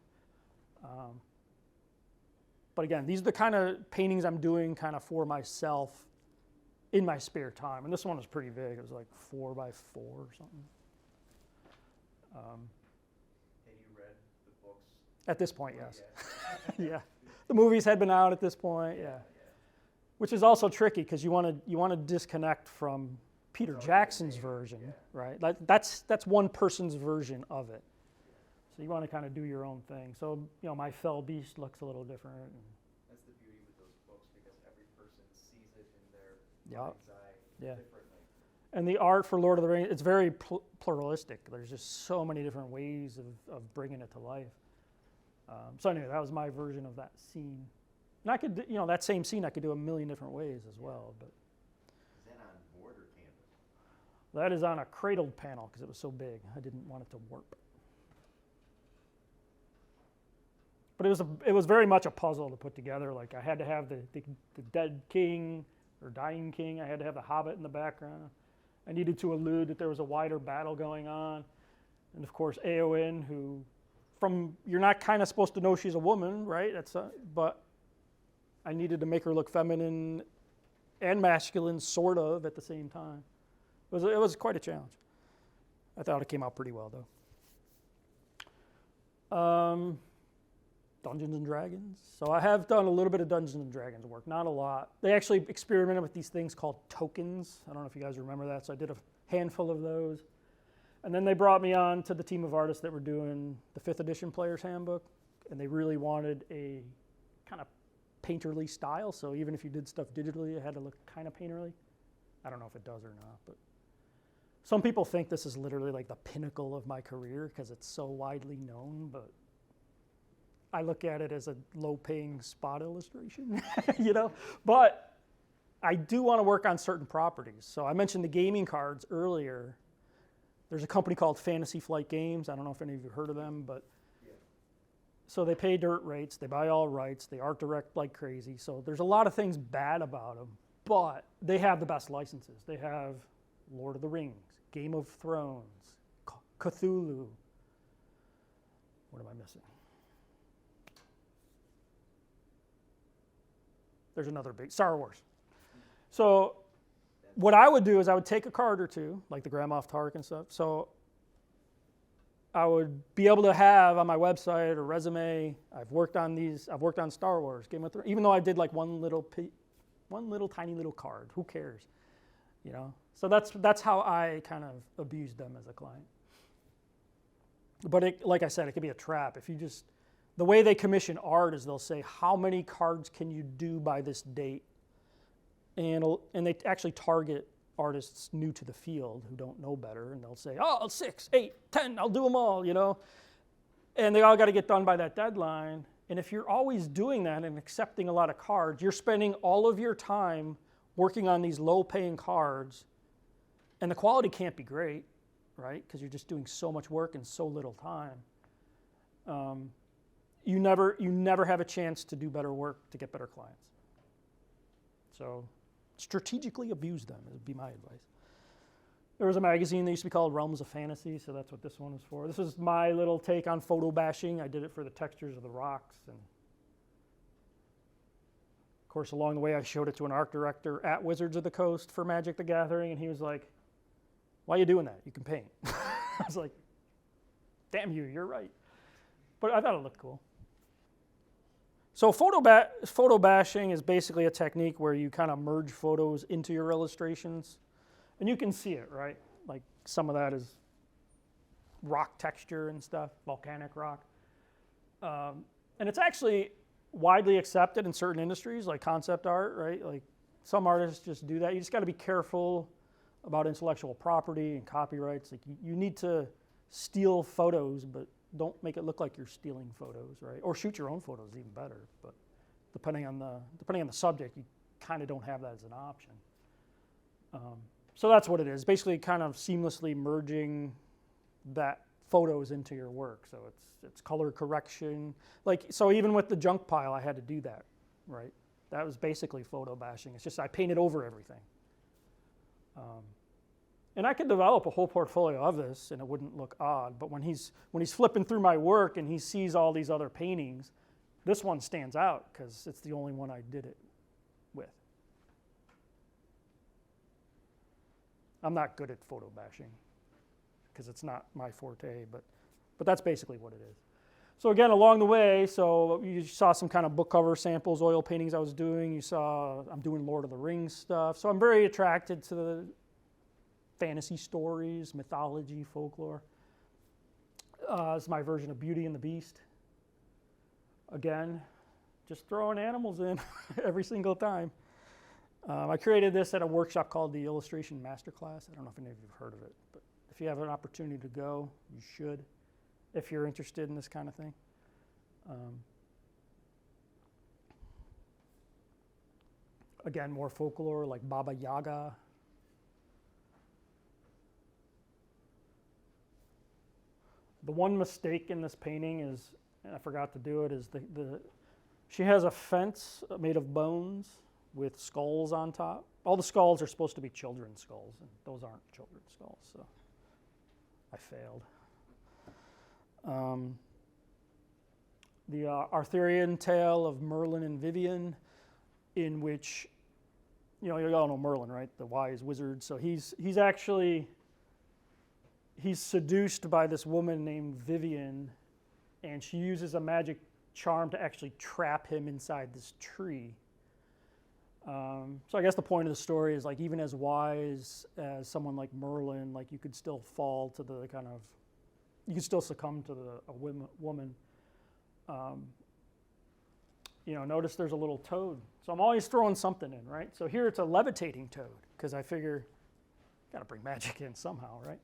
[SPEAKER 1] But again, these are the kind of paintings I'm doing kind of for myself in my spare time. And this one was pretty big. It was like 4 by 4 or something.
[SPEAKER 2] Had you read the books?
[SPEAKER 1] At this point,
[SPEAKER 2] Oh,
[SPEAKER 1] yes.
[SPEAKER 2] yeah.
[SPEAKER 1] Yeah. The movies had been out at this point, yeah. Which is also tricky because you want to disconnect from Peter Jackson's version, right? That's one person's version of it. So you want to kind of do your own thing. So, my fell beast looks a little different.
[SPEAKER 2] That's the beauty with those books because every person sees it in their mind's eye differently.
[SPEAKER 1] And the art for Lord of the Rings, it's very pluralistic. There's just so many different ways of bringing it to life. So anyway, that was my version of that scene. And I could, that same scene I could do a million different ways as well. But
[SPEAKER 5] Is that on board or canvas?
[SPEAKER 1] that is on a cradled panel because it was so big. I didn't want it to warp. But it was very much a puzzle to put together. Like I had to have the dead king or dying king. I had to have the Hobbit in the background. I needed to allude that there was a wider battle going on. And of course, Eowyn, who you're not kind of supposed to know she's a woman, right? But I needed to make her look feminine and masculine, sort of, at the same time. It was quite a challenge. I thought it came out pretty well, though. Dungeons and Dragons. So I have done a little bit of Dungeons and Dragons work, not a lot. They actually experimented with these things called tokens. I don't know if you guys remember that, so I did a handful of those. And then they brought me on to the team of artists that were doing the 5th edition Player's Handbook, and they really wanted a kind of painterly style, so even if you did stuff digitally, it had to look kind of painterly. I don't know if it does or not, but some people think this is literally like the pinnacle of my career because it's so widely known, but I look at it as a low-paying spot illustration, But I do want to work on certain properties. So I mentioned the gaming cards earlier. There's a company called Fantasy Flight Games. I don't know if any of you heard of them, but so they pay dirt rates, they buy all rights, they art direct like crazy. So there's a lot of things bad about them, but they have the best licenses. They have Lord of the Rings, Game of Thrones, Cthulhu. What am I missing? There's another big, Star Wars. So what I would do is I would take a card or two, like the Grand Moff Tark and stuff. So I would be able to have on my website or resume, I've worked on Star Wars, Game of Thrones, even though I did like one little tiny little card. Who cares? So that's how I kind of abused them as a client. But like I said, it could be a trap. The way they commission art is they'll say, how many cards can you do by this date? And they actually target artists new to the field who don't know better, and they'll say, 6, 8, 10, I'll do them all, And they all got to get done by that deadline. And if you're always doing that and accepting a lot of cards, you're spending all of your time working on these low-paying cards, and the quality can't be great, right? Because you're just doing so much work in so little time. You never have a chance to do better work to get better clients. So strategically abuse them would be my advice. There was a magazine that used to be called Realms of Fantasy, so that's what this one is for. This is my little take on photo bashing. I did it for the textures of the rocks. And of course, along the way, I showed it to an art director at Wizards of the Coast for Magic the Gathering, and he was like, why are you doing that? You can paint. I was like, damn you, you're right. But I thought it looked cool. So photo bashing is basically a technique where you kind of merge photos into your illustrations. And you can see it, right? Like some of that is rock texture and stuff, volcanic rock. And it's actually widely accepted in certain industries, like concept art, right? Like some artists just do that. You just got to be careful about intellectual property and copyrights. Like you need to steal photos, but don't make it look like you're stealing photos, right? Or shoot your own photos, even better. But depending on the subject, you kind of don't have that as an option. So that's what it is. Basically, kind of seamlessly merging that photos into your work. So it's color correction. Like so, even with the junk pile, I had to do that, right? That was basically photo bashing. It's just I painted over everything. And I could develop a whole portfolio of this and it wouldn't look odd, but when he's flipping through my work and he sees all these other paintings, this one stands out because it's the only one I did it with. I'm not good at photo bashing because it's not my forte, but that's basically what it is. So again, along the way, so you saw some kind of book cover samples, oil paintings I was doing. You saw I'm doing Lord of the Rings stuff. So I'm very attracted to the fantasy stories, mythology, folklore. It's my version of Beauty and the Beast. Again, just throwing animals in every single time. I created this at a workshop called the Illustration Masterclass. I don't know if any of you have heard of it, but if you have an opportunity to go, you should, if you're interested in this kind of thing. Again, more folklore like Baba Yaga. The one mistake in this painting is, and I forgot to do it, is she has a fence made of bones with skulls on top. All the skulls are supposed to be children's skulls, and those aren't children's skulls, so I failed. The Arthurian tale of Merlin and Vivian, in which, you all know Merlin, right? The wise wizard. So he's seduced by this woman named Vivian, and she uses a magic charm to actually trap him inside this tree. So I guess the point of the story is, like, even as wise as someone like Merlin, like, you could still fall to the kind of, you could still succumb to a woman. Notice there's a little toad. So I'm always throwing something in, right? So here it's a levitating toad, because I figure, got to bring magic in somehow, right?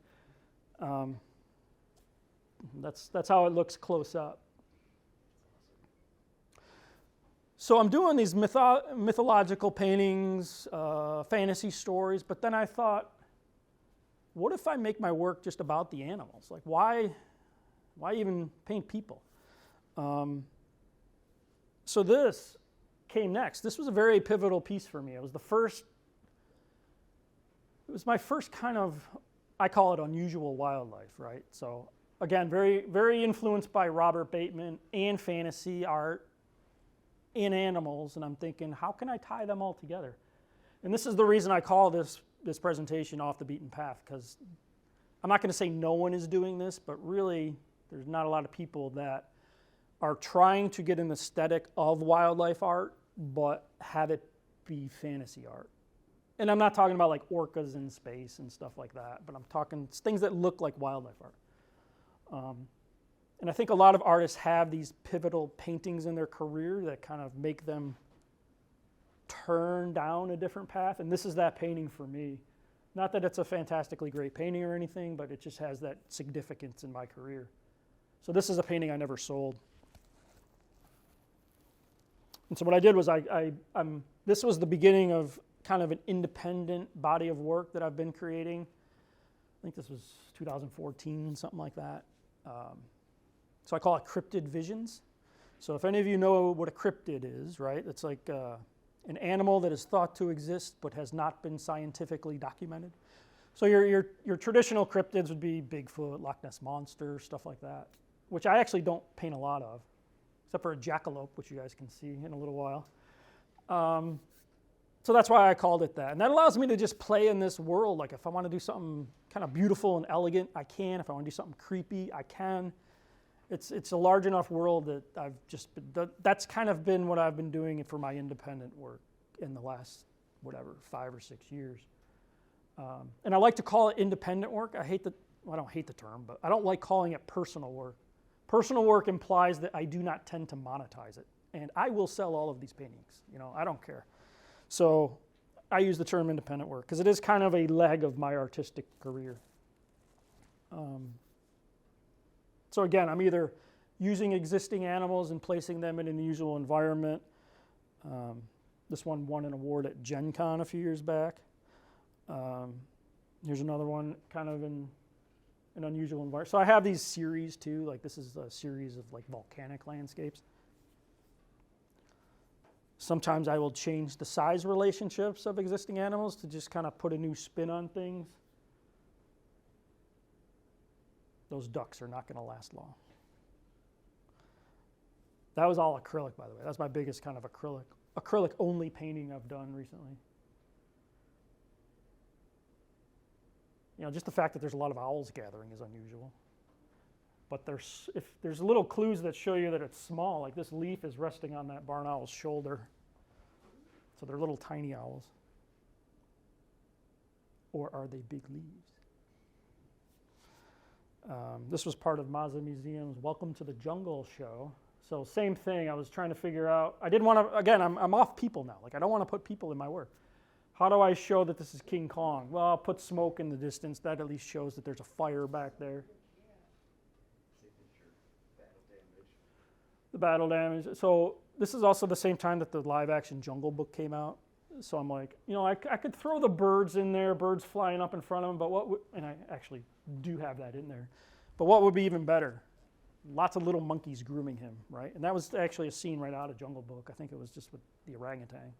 [SPEAKER 1] That's how it looks close up. So I'm doing these mythological paintings, fantasy stories, but then I thought, what if I make my work just about the animals? Like, why even paint people? So this came next. This was a very pivotal piece for me. It was my first kind of, I call it unusual wildlife, right? So again, very, very influenced by Robert Bateman and fantasy art in animals, and I'm thinking, how can I tie them all together? And this is the reason I call this presentation Off the Beaten Path, because I'm not going to say no one is doing this, but really there's not a lot of people that are trying to get an aesthetic of wildlife art, but have it be fantasy art. And I'm not talking about like orcas in space and stuff like that, but I'm talking things that look like wildlife art. And I think a lot of artists have these pivotal paintings in their career that kind of make them turn down a different path, and this is that painting for me. Not that it's a fantastically great painting or anything, but it just has that significance in my career. So this is a painting I never sold. And so what I did was this was the beginning of kind of an independent body of work that I've been creating. I think this was 2014, something like that. So I call it Cryptid Visions. So if any of you know what a cryptid is, right? It's like an animal that is thought to exist but has not been scientifically documented. So your traditional cryptids would be Bigfoot, Loch Ness Monster, stuff like that, which I actually don't paint a lot of, except for a jackalope, which you guys can see in a little while. So that's why I called it that. And that allows me to just play in this world. Like if I want to do something kind of beautiful and elegant, I can. If I want to do something creepy, I can. It's a large enough world that that's kind of been what I've been doing for my independent work in the last, 5 or 6 years. And I like to call it independent work. I don't hate the term, but I don't like calling it personal work. Personal work implies that I do not tend to monetize it. And I will sell all of these paintings. I don't care. So I use the term independent work because it is kind of a leg of my artistic career. So again, I'm either using existing animals and placing them in an unusual environment. This one won an award at Gen Con a few years back. Here's another one kind of in an unusual environment. So I have these series too, like this is a series of like volcanic landscapes. Sometimes I will change the size relationships of existing animals to just kind of put a new spin on things. Those ducks are not going to last long. That was all acrylic, by the way. That's my biggest kind of acrylic only painting I've done recently. You know, just the fact that there's a lot of owls gathering is unusual. But if there's little clues that show you that it's small, like this leaf is resting on that barn owl's shoulder. So they're little tiny owls. Or are they big leaves? This was part of Mazda Museum's Welcome to the Jungle show. So same thing, I was trying to figure out, I didn't want to, again, I'm off people now. Like I don't want to put people in my work. How do I show that this is King Kong? Well, I'll put smoke in the distance. That at least shows that there's a fire back there.
[SPEAKER 2] Signature battle damage.
[SPEAKER 1] The battle damage. So this is also the same time that the live action Jungle Book came out. So I'm like, you know, I could throw the birds in there, birds flying up in front of them, but what would, and I actually do have that in there, but what would be even better? Lots of little monkeys grooming him, right? And that was actually a scene right out of Jungle Book. I think it was just with the orangutan.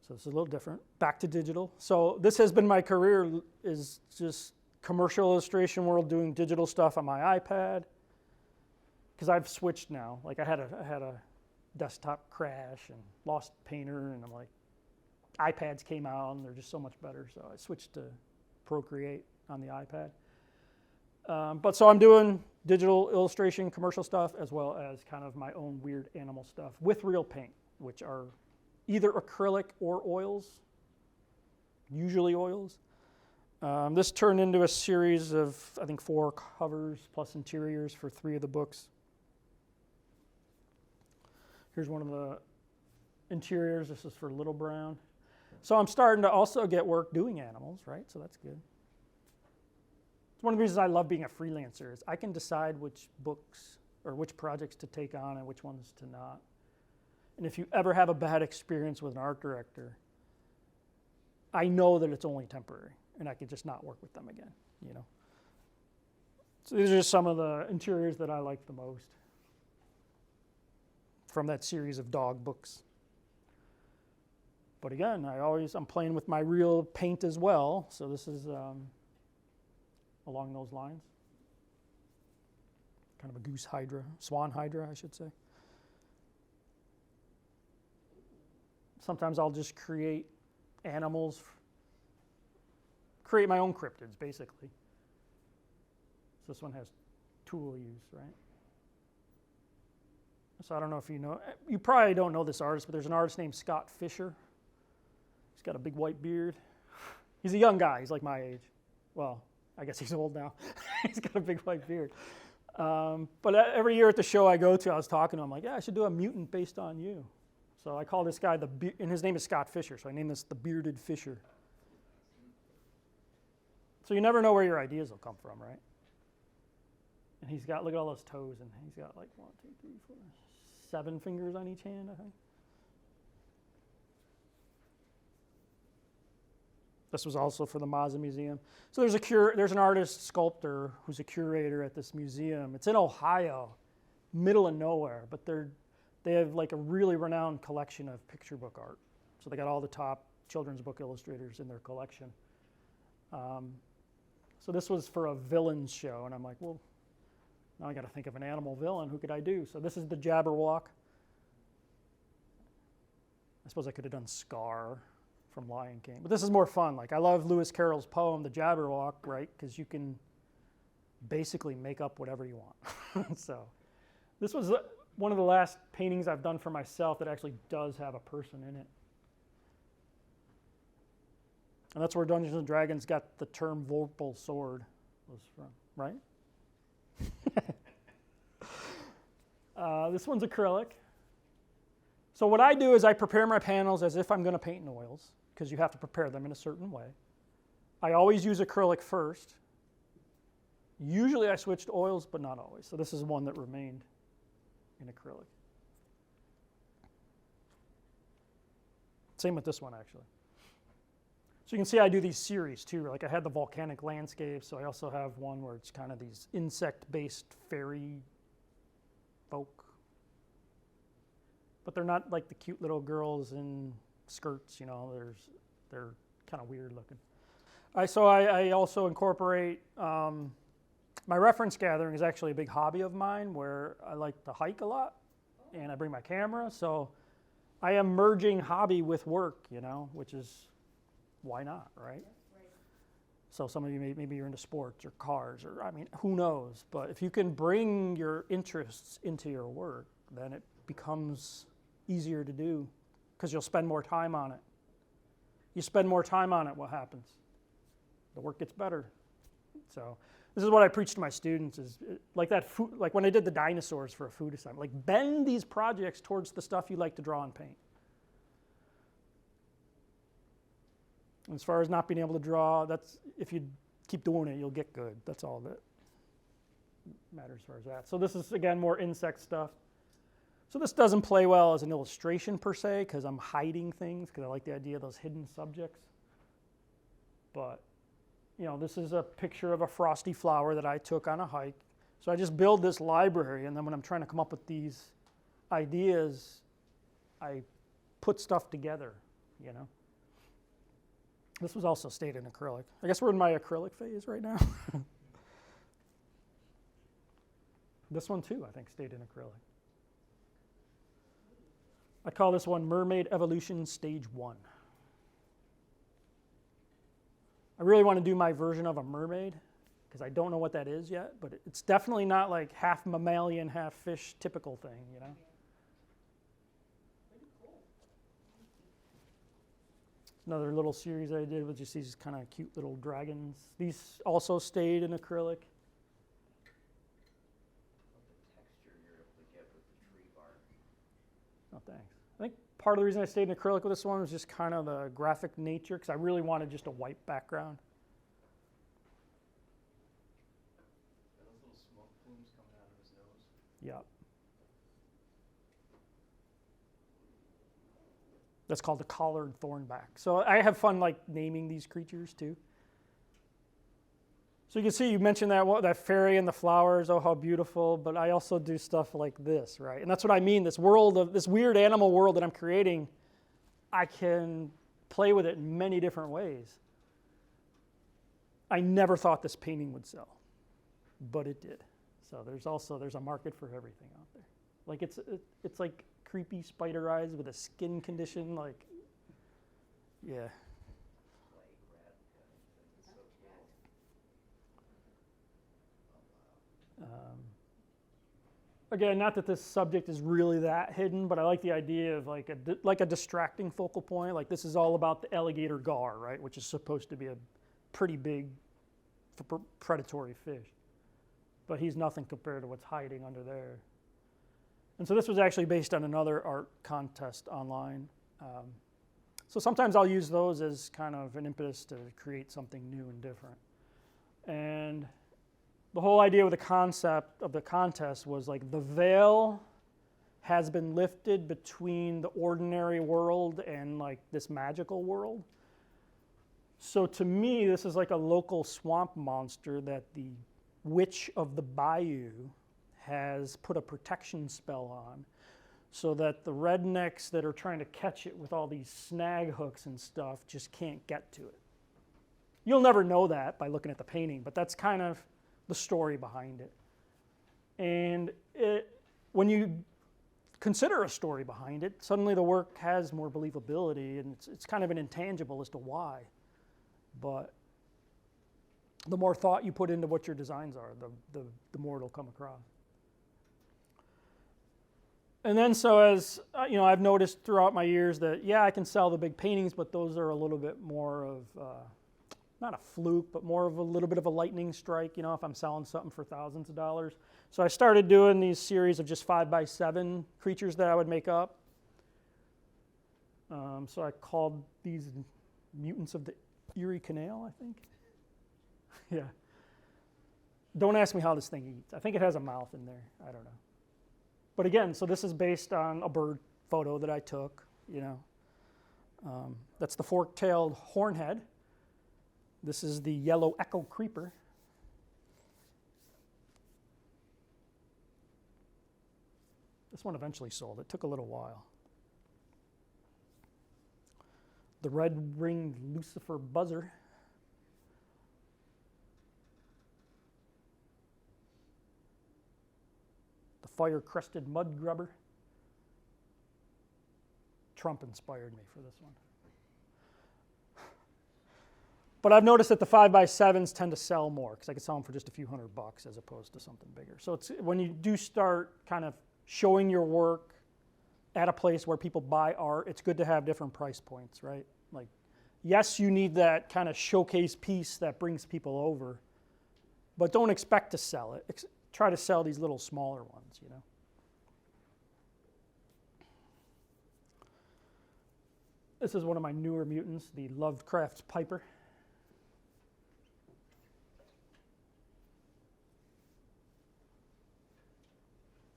[SPEAKER 1] So this is a little different. Back to digital. So this has been my career, is just commercial illustration world, doing digital stuff on my iPad. Because I've switched now. Like I had a desktop crash and lost Painter, and I'm like, iPads came out and they're just so much better. So I switched to Procreate on the iPad. But so I'm doing digital illustration, commercial stuff, as well as kind of my own weird animal stuff with real paint, which are either acrylic or oils, usually oils. This turned into a series of, I think, 4 covers plus interiors for 3 of the books. Here's one of the interiors. This is for Little Brown. So I'm starting to also get work doing animals, right? So that's good. It's one of the reasons I love being a freelancer is I can decide which books or which projects to take on and which ones to not. And if you ever have a bad experience with an art director, I know that it's only temporary and I could just not work with them again, you know. So these are just some of the interiors that I like the most from that series of dog books. But again, I'm playing with my real paint as well. So this is along those lines. Kind of a goose hydra, swan hydra, I should say. Sometimes I'll just create animals, create my own cryptids, basically. So this one has tool use, right? So I don't know if you know, you probably don't know this artist, but there's an artist named Scott Fisher. He's got a big white beard. He's a young guy, he's like my age. Well, I guess he's old now. He's got a big white beard. But every year at the show I go to, I was talking to him, like, yeah, I should do a mutant based on you. So I call this guy and his name is Scott Fisher, so I named this the Bearded Fisher. So you never know where your ideas will come from, right? And he's got, look at all those toes, and he's got like 1, 2, 3, 4, 7 fingers on each hand, I think. This was also for the Mazda Museum. So there's an artist, sculptor, who's a curator at this museum. It's in Ohio, middle of nowhere, but they have like a really renowned collection of picture book art. So they got all the top children's book illustrators in their collection. So this was for a villains show, and I'm like, well, now I got to think of an animal villain. Who could I do? So this is the Jabberwock. I suppose I could have done Scar from Lion King, but this is more fun. Like I love Lewis Carroll's poem, The Jabberwock, right? Because you can basically make up whatever you want. So this was one of the last paintings I've done for myself that actually does have a person in it. And that's where Dungeons & Dragons got the term Vorpal Sword was from, right? This one's acrylic. So what I do is I prepare my panels as if I'm going to paint in oils, because you have to prepare them in a certain way. I always use acrylic first. Usually I switch to oils, but not always. So this is one that remained in acrylic. Same with this one, actually. So you can see I do these series too. Like I had the volcanic landscape, so I also have one where it's kind of these insect-based fairy folk. But they're not like the cute little girls in skirts, they're kind of weird looking. I also incorporate, my reference gathering is actually a big hobby of mine where I like to hike a lot and I bring my camera. So I am merging hobby with work, which is why not, right? So some of you, maybe you're into sports or cars or, who knows? But if you can bring your interests into your work, then it becomes easier to do because you'll spend more time on it. You spend more time on it, what happens? The work gets better. So this is what I preach to my students is like that food, like when I did the dinosaurs for a food assignment, like bend these projects towards the stuff you like to draw and paint. As far as not being able to draw, that's if you keep doing it, you'll get good. That's all that matters as far as that. So this is, again, more insect stuff. So this doesn't play well as an illustration per se because I'm hiding things because I like the idea of those hidden subjects. But, this is a picture of a frosty flower that I took on a hike. So I just build this library, and then when I'm trying to come up with these ideas, I put stuff together, This was also stayed in acrylic. I guess we're in my acrylic phase right now. This one too, I think, stayed in acrylic. I call this one Mermaid Evolution Stage 1. I really want to do my version of a mermaid because I don't know what that is yet, but it's definitely not like half mammalian, half fish typical thing, Another little series I did was just these kind of cute little dragons. These also stayed in acrylic.
[SPEAKER 2] The texture you're able to get with the tree bark.
[SPEAKER 1] Oh, thanks. I think part of the reason I stayed in acrylic with this one was just kind of the graphic nature because I really wanted just a white background.
[SPEAKER 2] Those little smoke plumes coming out of his nose.
[SPEAKER 1] Yeah. That's called the collared thornback. So I have fun naming these creatures too. So you can see you mentioned that fairy and the flowers, oh how beautiful, but I also do stuff like this, right? And that's what I mean, this weird animal world that I'm creating, I can play with it in many different ways. I never thought this painting would sell, but it did. So there's a market for everything out there. Like it's like creepy spider eyes with a skin condition, yeah.
[SPEAKER 2] Plague rat kind of thing. It's so cool.
[SPEAKER 1] Again, not that this subject is really that hidden, but I like the idea of like a distracting focal point. Like this is all about the alligator gar, right, which is supposed to be a pretty big predatory fish, but he's nothing compared to what's hiding under there. And so this was actually based on another art contest online. So sometimes I'll use those as kind of an impetus to create something new and different. And the whole idea with the concept of the contest was like the veil has been lifted between the ordinary world and like this magical world. So to me, this is like a local swamp monster that the witch of the bayou has put a protection spell on so that the rednecks that are trying to catch it with all these snag hooks and stuff just can't get to it. You'll never know that by looking at the painting, but that's kind of the story behind it. And when you consider a story behind it, suddenly the work has more believability, and it's kind of an intangible as to why. But the more thought you put into what your designs are, the more it'll come across. And then so as, I've noticed throughout my years that, yeah, I can sell the big paintings, but those are a little bit more of, not a fluke, but more of a little bit of a lightning strike, if I'm selling something for thousands of dollars. So I started doing these series of just 5x7 creatures that I would make up. So I called these Mutants of the Erie Canal, I think. Yeah. Don't ask me how this thing eats. I think it has a mouth in there. I don't know. But again, so this is based on a bird photo that I took, That's the fork-tailed hornhead. This is the yellow echo creeper. This one eventually sold. It took a little while. The red-ringed Lucifer buzzer. The fire-crested mud grubber. Trump inspired me for this one. But I've noticed that the 5x7s tend to sell more because I can sell them for just a few $100 as opposed to something bigger. So it's when you do start kind of showing your work at a place where people buy art, it's good to have different price points, right? Like, yes, you need that kind of showcase piece that brings people over, but don't expect to sell it. Try to sell these little smaller ones, you know. This is one of my newer mutants, the Lovecraft's Piper.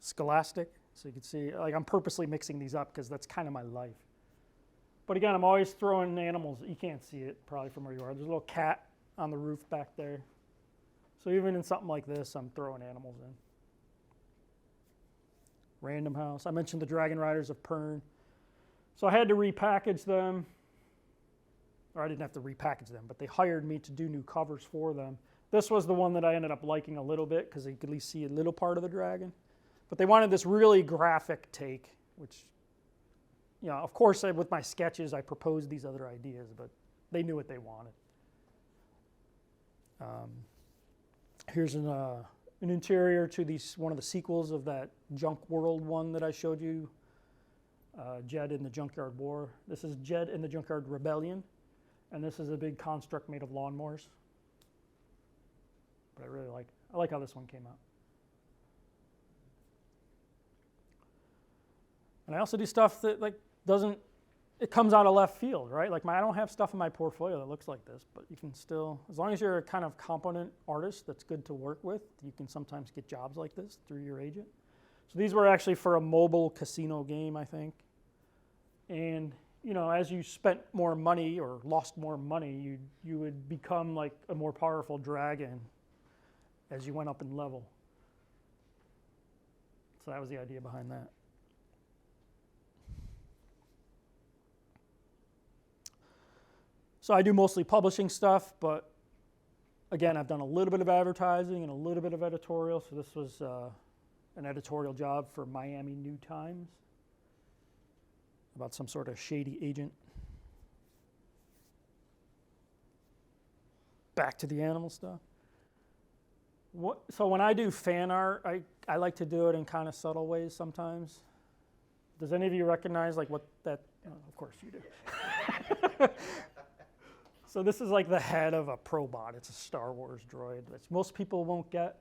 [SPEAKER 1] Scholastic, so you can see, like, I'm purposely mixing these up because that's kind of my life. But again, I'm always throwing animals. You can't see it probably from where you are. There's a little cat on the roof back there. So even in something like this, I'm throwing animals in. Random House. I mentioned the Dragon Riders of Pern. So I had to repackage them. Or I didn't have to repackage them, but they hired me to do new covers for them. This was the one that I ended up liking a little bit because you could at least see a little part of the dragon. But they wanted this really graphic take, which, you know, of course, with my sketches, I proposed these other ideas, but they knew what they wanted. Here's an interior to one of the sequels of that Junk World one that I showed you, Jed in the Junkyard War. This is Jed in the Junkyard Rebellion, and this is a big construct made of lawnmowers. But I really like it. I like how this one came out. And I also do stuff that it comes out of left field, right? Like I don't have stuff in my portfolio that looks like this, but you can still, as long as you're a kind of competent artist that's good to work with, you can sometimes get jobs like this through your agent. So these were actually for a mobile casino game, I think. And, you know, as you spent more money or lost more money, you would become like a more powerful dragon as you went up in level. So that was the idea behind that. So I do mostly publishing stuff, but again, I've done a little bit of advertising and a little bit of editorial. So this was an editorial job for Miami New Times about some sort of shady agent. Back to the animal stuff. So when I do fan art, I like to do it in kind of subtle ways sometimes. Does any of you recognize like what that? Oh, of course you do. So this is like the head of a Probot. It's a Star Wars droid that most people won't get.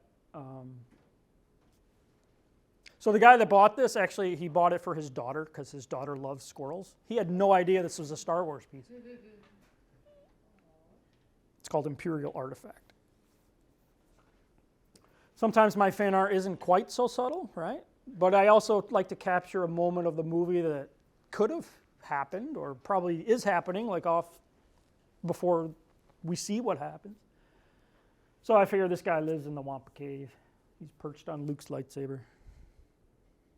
[SPEAKER 1] So the guy that bought this, actually, he bought it for his daughter because his daughter loves squirrels. He had no idea this was a Star Wars piece. It's called Imperial Artifact. Sometimes my fan art isn't quite so subtle, right? But I also like to capture a moment of the movie that could have happened or probably is happening, like off before we see what happens. So I figure this guy lives in the Wampa Cave. He's perched on Luke's lightsaber.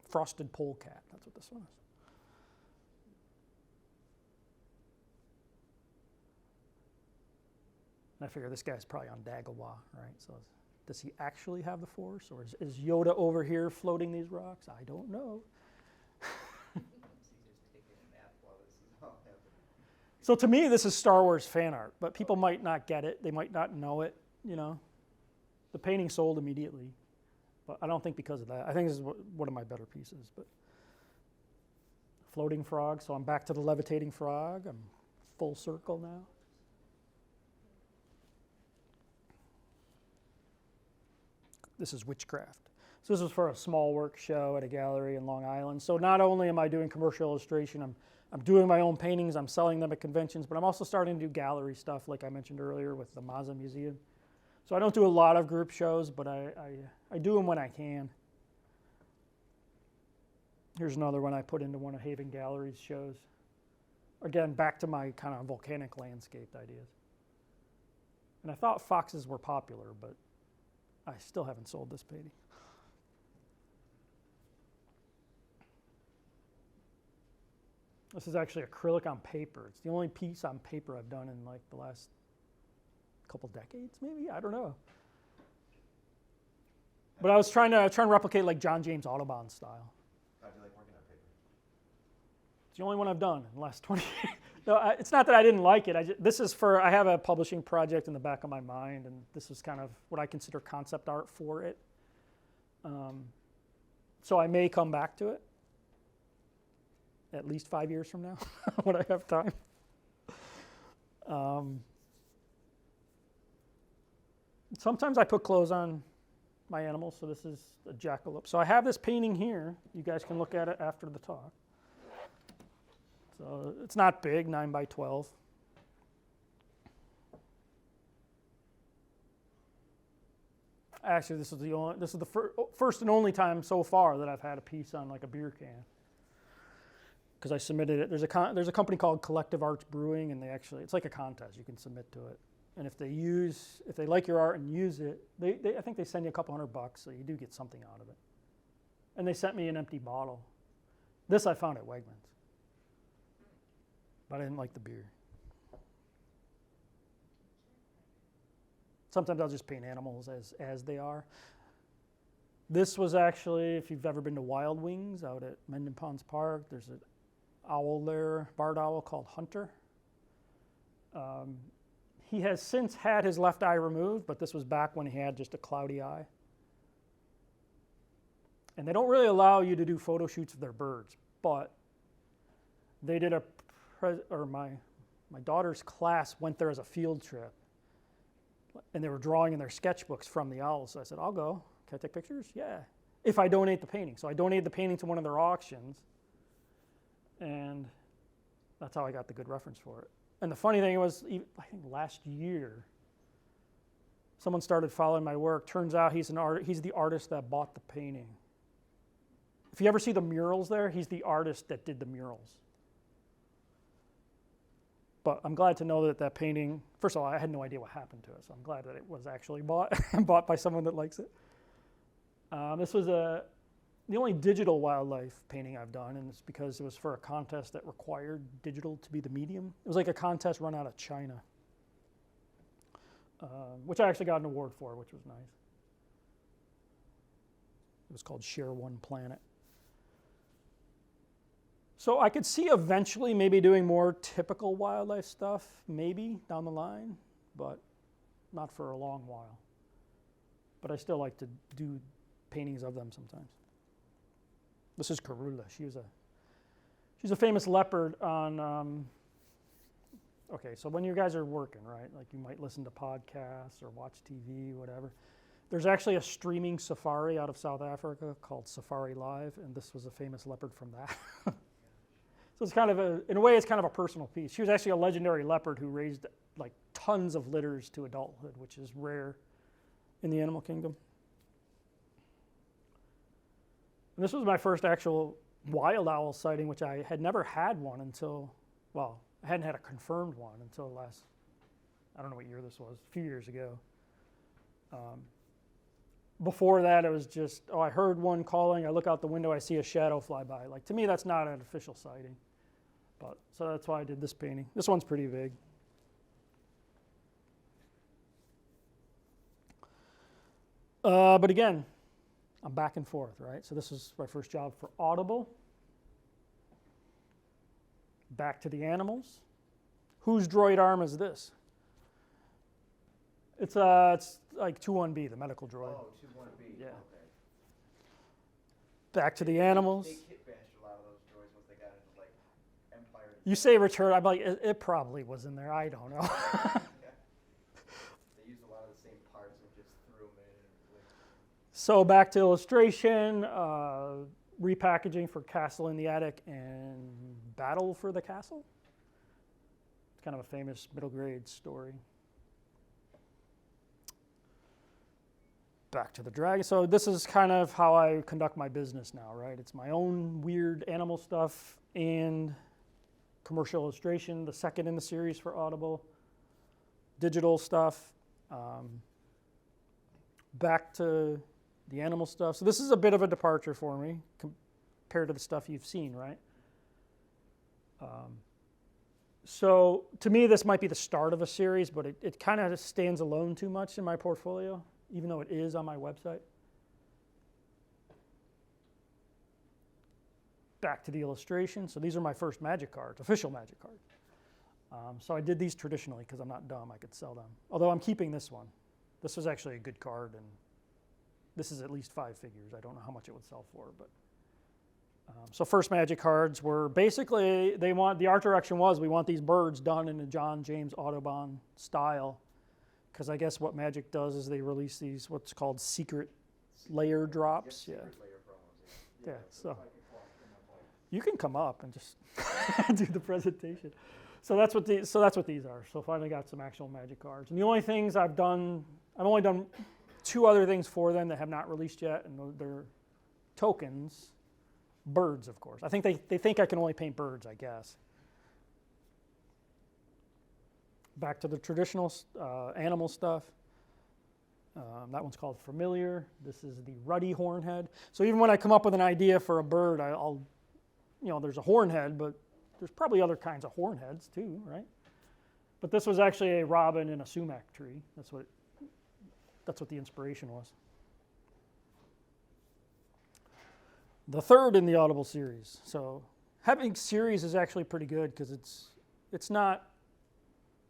[SPEAKER 1] Frosted polecat, that's what this one is. And I figure this guy's probably on Dagobah, right? So does he actually have the Force, or is Yoda over here floating these rocks? I don't know. So to me, this is Star Wars fan art, but people might not get it. They might not know it, you know. The painting sold immediately, but I don't think because of that. I think this is one of my better pieces. But floating frog, so I'm back to the levitating frog. I'm full circle now. This is Witchcraft. So this is for a small work show at a gallery in Long Island. So not only am I doing commercial illustration, I'm doing my own paintings, I'm selling them at conventions, but I'm also starting to do gallery stuff like I mentioned earlier with the Mazza Museum. So I don't do a lot of group shows, but I do them when I can. Here's another one I put into one of Haven Gallery's shows. Again, back to my kind of volcanic landscape ideas. And I thought foxes were popular, but I still haven't sold this painting. This is actually acrylic on paper. It's the only piece on paper I've done in like the last couple decades, maybe. I don't know. But I was trying to replicate like John James Audubon style.
[SPEAKER 5] How'd you like working on paper?
[SPEAKER 1] It's the only one I've done in the last 20 years. No, it's not that I didn't like it. I have a publishing project in the back of my mind, and this is kind of what I consider concept art for it. So I may come back to it at least 5 years from now when I have time. Sometimes I put clothes on my animals, so this is a jackalope. So I have this painting here. You guys can look at it after the talk. So it's not big, 9 by 12. Actually, this is the first and only time so far that I've had a piece on like a beer can, because I submitted it. There's a company called Collective Arts Brewing, and it's like a contest. You can submit to it, and if they like your art and use it, I think they send you a couple $100, so you do get something out of it. And they sent me an empty bottle. This I found at Wegmans, but I didn't like the beer. Sometimes I'll just paint animals as they are. This was actually, if you've ever been to Wild Wings out at Mendon Ponds Park, there's an owl there, barred owl called Hunter. He has since had his left eye removed, but this was back when he had just a cloudy eye. And they don't really allow you to do photo shoots of their birds, but they did my daughter's class went there as a field trip, and they were drawing in their sketchbooks from the owls. So I said, I'll go. Can I take pictures? Yeah. If I donate the painting. So I donated the painting to one of their auctions, and that's how I got the good reference for it. And the funny thing was, I think last year, someone started following my work. Turns out he's the artist that bought the painting. If you ever see the murals there, he's the artist that did the murals. But I'm glad to know that painting, first of all, I had no idea what happened to it, so I'm glad that it was actually bought by someone that likes it. This was the only digital wildlife painting I've done, and it's because it was for a contest that required digital to be the medium. It was like a contest run out of China, which I actually got an award for, which was nice. It was called Share One Planet. So I could see eventually maybe doing more typical wildlife stuff, maybe down the line, but not for a long while. But I still like to do paintings of them sometimes. This is Karula. She's a famous leopard on. Okay, so when you guys are working, right? Like you might listen to podcasts or watch TV, whatever. There's actually a streaming safari out of South Africa called Safari Live, and this was a famous leopard from that. So it's kind of in a way, it's kind of a personal piece. She was actually a legendary leopard who raised like tons of litters to adulthood, which is rare in the animal kingdom. And this was my first actual wild owl sighting, which I had never had one until, I hadn't had a confirmed one until I don't know what year this was, a few years ago. Before that, it was just, I heard one calling, I look out the window, I see a shadow fly by. Like, to me, that's not an official sighting. So that's why I did this painting. This one's pretty big. But again, I'm back and forth, right? So this is my first job for Audible. Back to the animals. Whose droid arm is this? It's like 2-1B, the medical droid.
[SPEAKER 2] Oh, 2-1B.
[SPEAKER 1] Yeah.
[SPEAKER 2] Okay.
[SPEAKER 1] Back to the animals.
[SPEAKER 2] They kit bashed a lot of those droids once they got into like Empire.
[SPEAKER 1] You say return, I'm like, it probably was in there. I don't know.
[SPEAKER 2] Yeah. They used a lot of the same parts and just threw them in.
[SPEAKER 1] So back to illustration, repackaging for Castle in the Attic and Battle for the Castle. It's kind of a famous middle grade story. Back to the dragon. So this is kind of how I conduct my business now, right? It's my own weird animal stuff and commercial illustration, the second in the series for Audible, digital stuff, back to the animal stuff. So this is a bit of a departure for me compared to the stuff you've seen, right? So to me, this might be the start of a series, but it kind of stands alone too much in my portfolio, even though it is on my website. Back to the illustration. So these are my first magic cards, official magic cards. So I did these traditionally because I'm not dumb. I could sell them. Although I'm keeping this one. This was actually a good card, and this is at least 5 figures. I don't know how much it would sell for, but so first magic cards were basically the art direction was we want these birds done in a John James Audubon style, because I guess what magic does is they release these what's called secret layer drops.
[SPEAKER 2] Yep, secret layer promos,
[SPEAKER 1] Yeah. So
[SPEAKER 2] Like a clock in my place.
[SPEAKER 1] you can come up and just do the presentation. So that's what these are. So finally got some actual magic cards. And the only things I've only done 2 other things for them that have not released yet, and they're tokens. Birds, of course. I think they think I can only paint birds, I guess. Back to the traditional animal stuff. That one's called Familiar. This is the ruddy hornhead. So even when I come up with an idea for a bird, I'll there's a hornhead, but there's probably other kinds of hornheads too, right? But this was actually a robin in a sumac tree. That's what the inspiration was. The third in the Audible series. So having series is actually pretty good because it's not,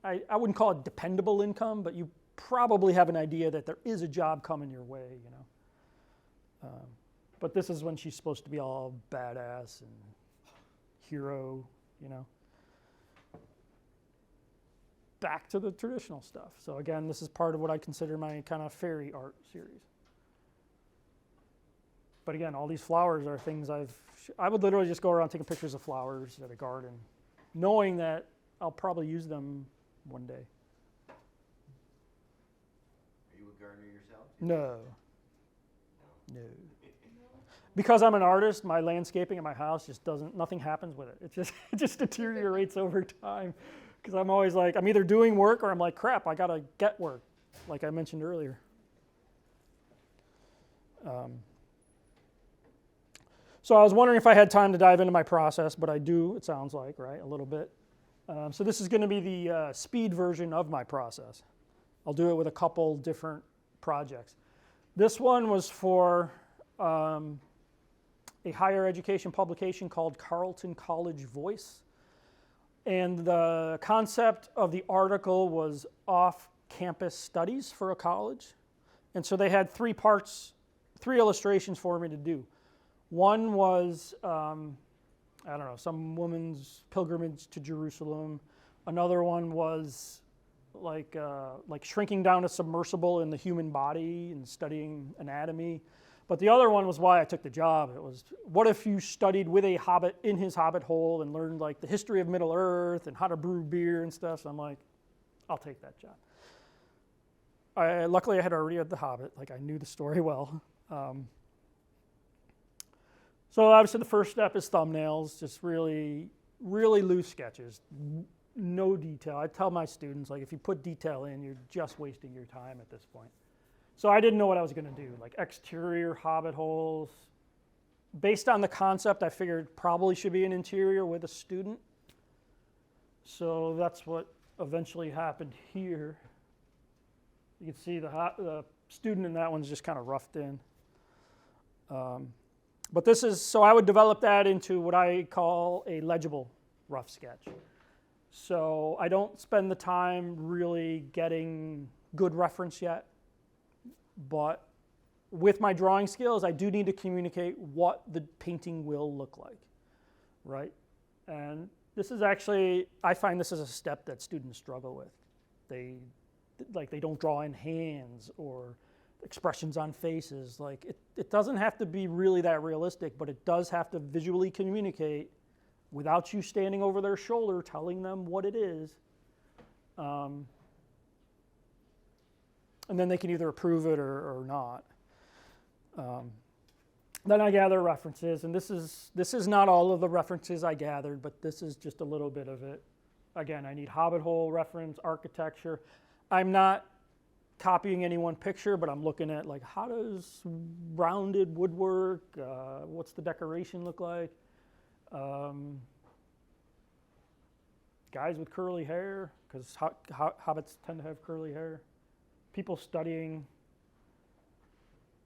[SPEAKER 1] I wouldn't call it dependable income, but you probably have an idea that there is a job coming your way, But this is when she's supposed to be all badass and hero, Back to the traditional stuff. So again, this is part of what I consider my kind of fairy art series. But again, all these flowers are things I would literally just go around taking pictures of flowers at a garden, knowing that I'll probably use them one day.
[SPEAKER 5] Are you a gardener yourself?
[SPEAKER 1] No. Because I'm an artist, my landscaping in my house just nothing happens with it. It just deteriorates over time. Because I'm always like, I'm either doing work or I'm like, crap, I gotta get work, like I mentioned earlier. So I was wondering if I had time to dive into my process, but I do, it sounds like, right, a little bit. So this is going to be the speed version of my process. I'll do it with a couple different projects. This one was for a higher education publication called Carleton College Voice. And the concept of the article was off-campus studies for a college. And so they had 3 parts, 3 illustrations for me to do. One was, some woman's pilgrimage to Jerusalem. Another one was like shrinking down a submersible in the human body and studying anatomy. But the other one was why I took the job. It was, what if you studied with a hobbit in his hobbit hole and learned like the history of Middle Earth and how to brew beer and stuff? So I'm like, I'll take that job. Luckily, I had already read The Hobbit. Like I knew the story well. So obviously the first step is thumbnails, just really, really loose sketches, no detail. I tell my students, like if you put detail in, you're just wasting your time at this point. So I didn't know what I was going to do, like exterior hobbit holes. Based on the concept, I figured probably should be an interior with a student. So that's what eventually happened here. You can see the student in that one's just kind of roughed in. But this is, so I would develop that into what I call a legible rough sketch. So I don't spend the time really getting good reference yet, but with my drawing skills, I do need to communicate what the painting will look like, right? And this is actually, I find this is a step that students struggle with. They don't draw in hands or expressions on faces. Like it doesn't have to be really that realistic, but it does have to visually communicate without you standing over their shoulder telling them what it is. And then they can either approve it or not. Then I gather references, and this is not all of the references I gathered, but this is just a little bit of it. Again, I need hobbit hole reference, architecture. I'm not copying any one picture, but I'm looking at like how does rounded woodwork, what's the decoration look like? guys with curly hair, because hobbits tend to have curly hair. People studying.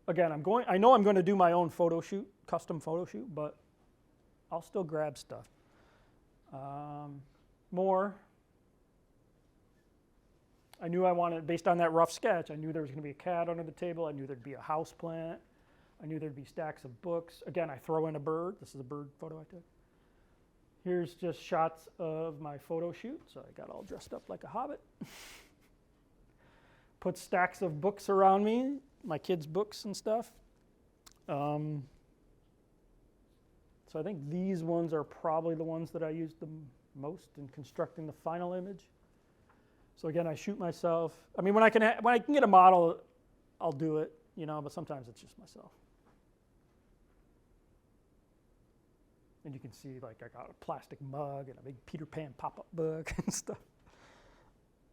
[SPEAKER 1] Again, I know I'm going to do my own photo shoot, custom photo shoot, but I'll still grab stuff. More. I knew I wanted, based on that rough sketch, I knew there was going to be a cat under the table. I knew there'd be a house plant. I knew there'd be stacks of books. Again, I throw in a bird. This is a bird photo I took. Here's just shots of my photo shoot. So I got all dressed up like a hobbit. Put stacks of books around me, my kids' books and stuff. So I think these ones are probably the ones that I used the most in constructing the final image. So again, I shoot myself. I mean, when I can get a model, I'll do it, but sometimes it's just myself. And you can see, like, I got a plastic mug and a big Peter Pan pop-up book and stuff.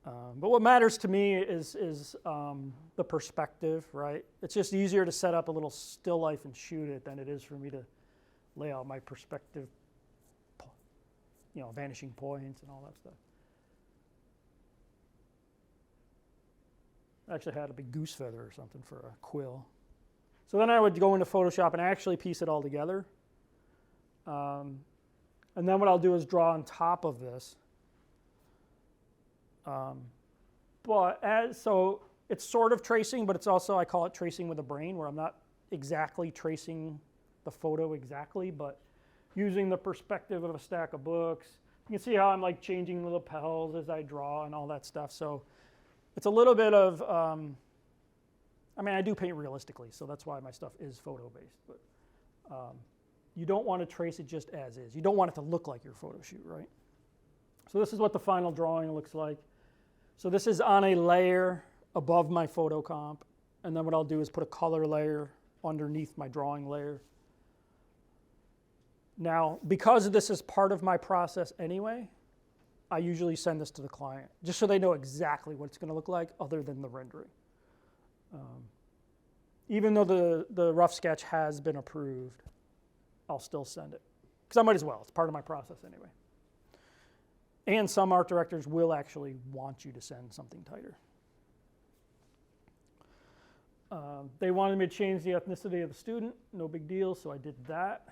[SPEAKER 1] But what matters to me is the perspective, right? It's just easier to set up a little still life and shoot it than it is for me to lay out my perspective, vanishing points and all that stuff. I actually had a big goose feather or something for a quill. So then I would go into Photoshop and actually piece it all together. And then what I'll do is draw on top of this. So it's sort of tracing, but it's also, I call it tracing with a brain, where I'm not exactly tracing the photo exactly, but using the perspective of a stack of books. You can see how I'm like changing the lapels as I draw and all that stuff. So it's a little bit of, I do paint realistically, so that's why my stuff is photo-based. But you don't want to trace it just as is. You don't want it to look like your photo shoot, right? So this is what the final drawing looks like. So this is on a layer above my photo comp, and then what I'll do is put a color layer underneath my drawing layer. Now, because this is part of my process anyway, I usually send this to the client, just so they know exactly what it's going to look like other than the rendering. Even though the rough sketch has been approved, I'll still send it. Because I might as well. It's part of my process anyway. And some art directors will actually want you to send something tighter. They wanted me to change the ethnicity of the student. No big deal, so I did that.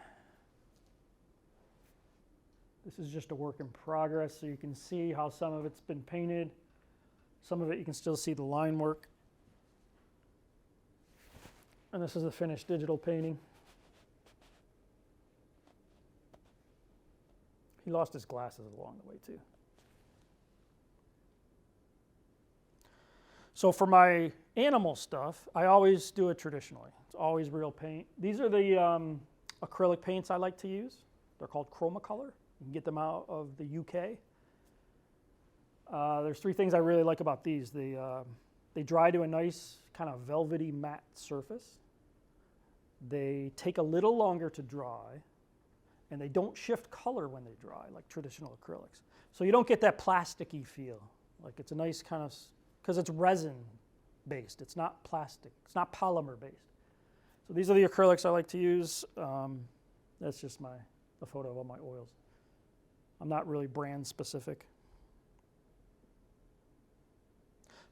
[SPEAKER 1] This is just a work in progress, so you can see how some of it's been painted. Some of it you can still see the line work. And this is a finished digital painting. He lost his glasses along the way too. So for my animal stuff, I always do it traditionally. It's always real paint. These are the acrylic paints I like to use. They're called Chromacolor. You can get them out of the UK. There's three things I really like about these. They dry to a nice kind of velvety matte surface. They take a little longer to dry, and they don't shift color when they dry like traditional acrylics. So you don't get that plasticky feel. Like it's a nice kind of, because it's resin based. It's not plastic. It's not polymer based. So these are the acrylics I like to use. That's just the photo of all my oils. I'm not really brand specific.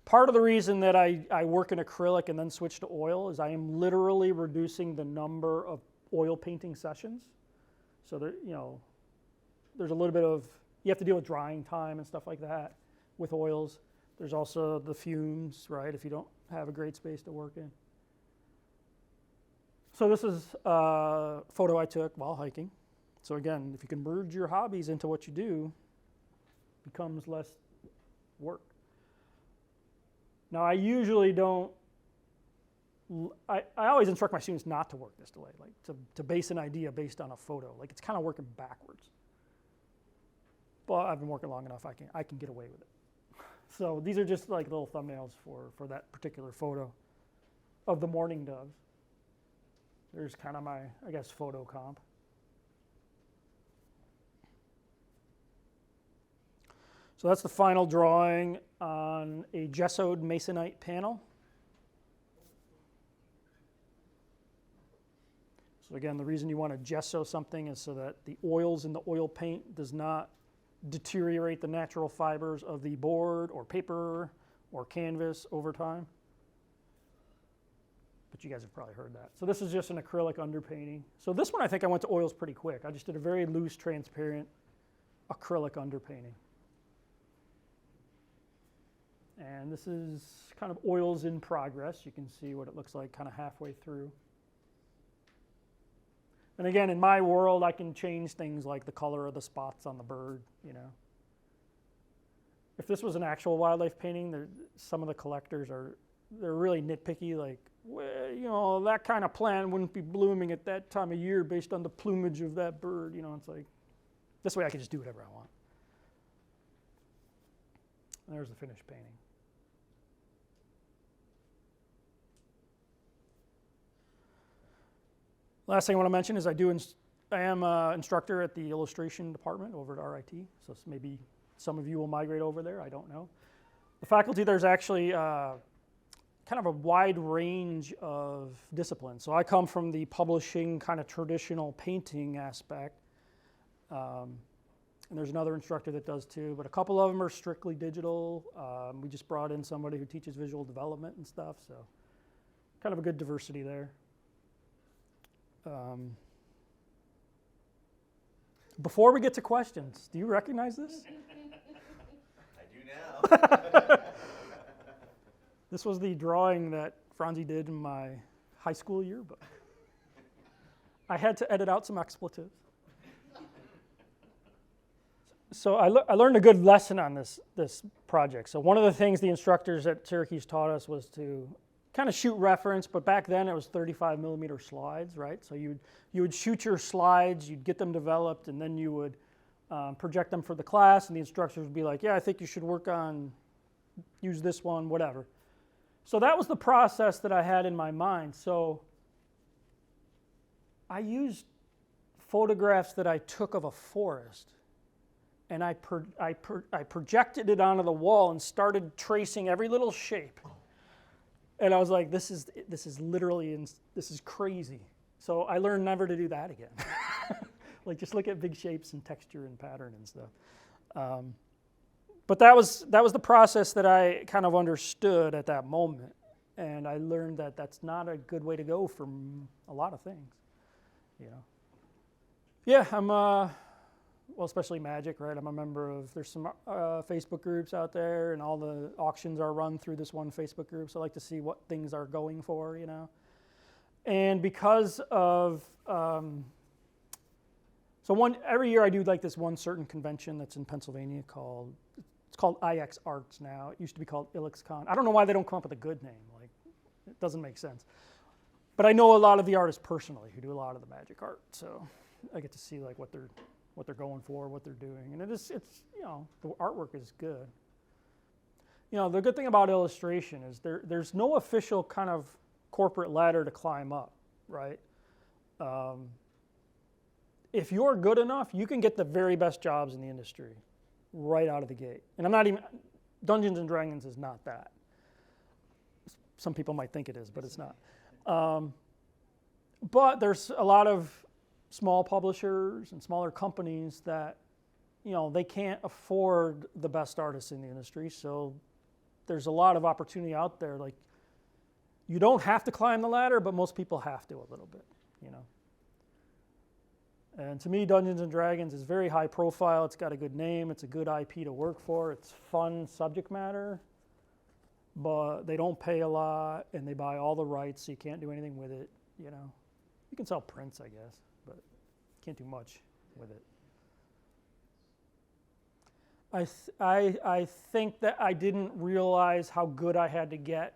[SPEAKER 1] Part of the reason that I work in acrylic and then switch to oil is I am literally reducing the number of oil painting sessions. So there, there's a little bit of, you have to deal with drying time and stuff like that with oils. There's also the fumes, right, if you don't have a great space to work in. So this is a photo I took while hiking. So again, if you can merge your hobbies into what you do, it becomes less work. Now, I usually don't, I always instruct my students not to work this way, like to base an idea based on a photo. Like it's kind of working backwards. But I've been working long enough, I can get away with it. So these are just like little thumbnails for that particular photo of the mourning doves. There's kind of my, I guess, photo comp. So that's the final drawing on a gessoed masonite panel. So again, the reason you want to gesso something is so that the oils in the oil paint does not deteriorate the natural fibers of the board or paper or canvas over time. But you guys have probably heard that. So this is just an acrylic underpainting. So this one I think I went to oils pretty quick. I just did a very loose, transparent acrylic underpainting. And this is kind of oils in progress. You can see what it looks like kind of halfway through. And again, in my world, I can change things like the color of the spots on the bird, you know. If this was an actual wildlife painting, some of the collectors they're really nitpicky, like, well, you know, that kind of plant wouldn't be blooming at that time of year based on the plumage of that bird. You know, it's like, this way I can just do whatever I want. And there's the finished painting. Last thing I want to mention is I am an instructor at the illustration department over at RIT, so maybe some of you will migrate over there, I don't know. The faculty there's actually kind of a wide range of disciplines. So I come from the publishing kind of traditional painting aspect, and there's another instructor that does too, but a couple of them are strictly digital. We just brought in somebody who teaches visual development and stuff, so kind of a good diversity there. Before we get to questions, do you recognize this?
[SPEAKER 5] I do now.
[SPEAKER 1] This was the drawing that Franzi did in my high school yearbook. I had to edit out some expletives. So I learned a good lesson on this project. So one of the things the instructors at Syracuse taught us was to kind of shoot reference, but back then it was 35 millimeter slides, right? So you would shoot your slides, you'd get them developed, and then you would project them for the class, and the instructors would be like, yeah, I think you should use this one, whatever. So that was the process that I had in my mind. So I used photographs that I took of a forest, and I projected it onto the wall and started tracing every little shape. And I was like, this is literally, this is crazy. So I learned never to do that again. Like, just look at big shapes and texture and pattern and stuff. But that was the process that I kind of understood at that moment. And I learned that that's not a good way to go for a lot of things, you know. Yeah, I'm, well, especially Magic, right? I'm a member of, there's some Facebook groups out there, and all the auctions are run through this one Facebook group, so I like to see what things are going for, you know. And because of, every year I do like this one certain convention that's in Pennsylvania it's called IX Arts now. It used to be called IlixCon. I don't know why they don't come up with a good name, like, it doesn't make sense. But I know a lot of the artists personally who do a lot of the magic art, so I get to see like what they're going for, what they're doing, and it's you know, the artwork is good. You know, the good thing about illustration is there's no official kind of corporate ladder to climb up, right? If you're good enough, you can get the very best jobs in the industry right out of the gate. And I'm not even, Dungeons and Dragons is not that. Some people might think it is, but it's not. But there's a lot of small publishers and smaller companies that, you know, they can't afford the best artists in the industry, so there's a lot of opportunity out there. Like, you don't have to climb the ladder, but most people have to a little bit, you know. And to me, Dungeons and Dragons is very high profile. It's got a good name. It's a good IP to work for. It's fun subject matter, but they don't pay a lot, and they buy all the rights, so you can't do anything with it, you know. You can sell prints, I guess, but can't do much with it. I think that I didn't realize how good I had to get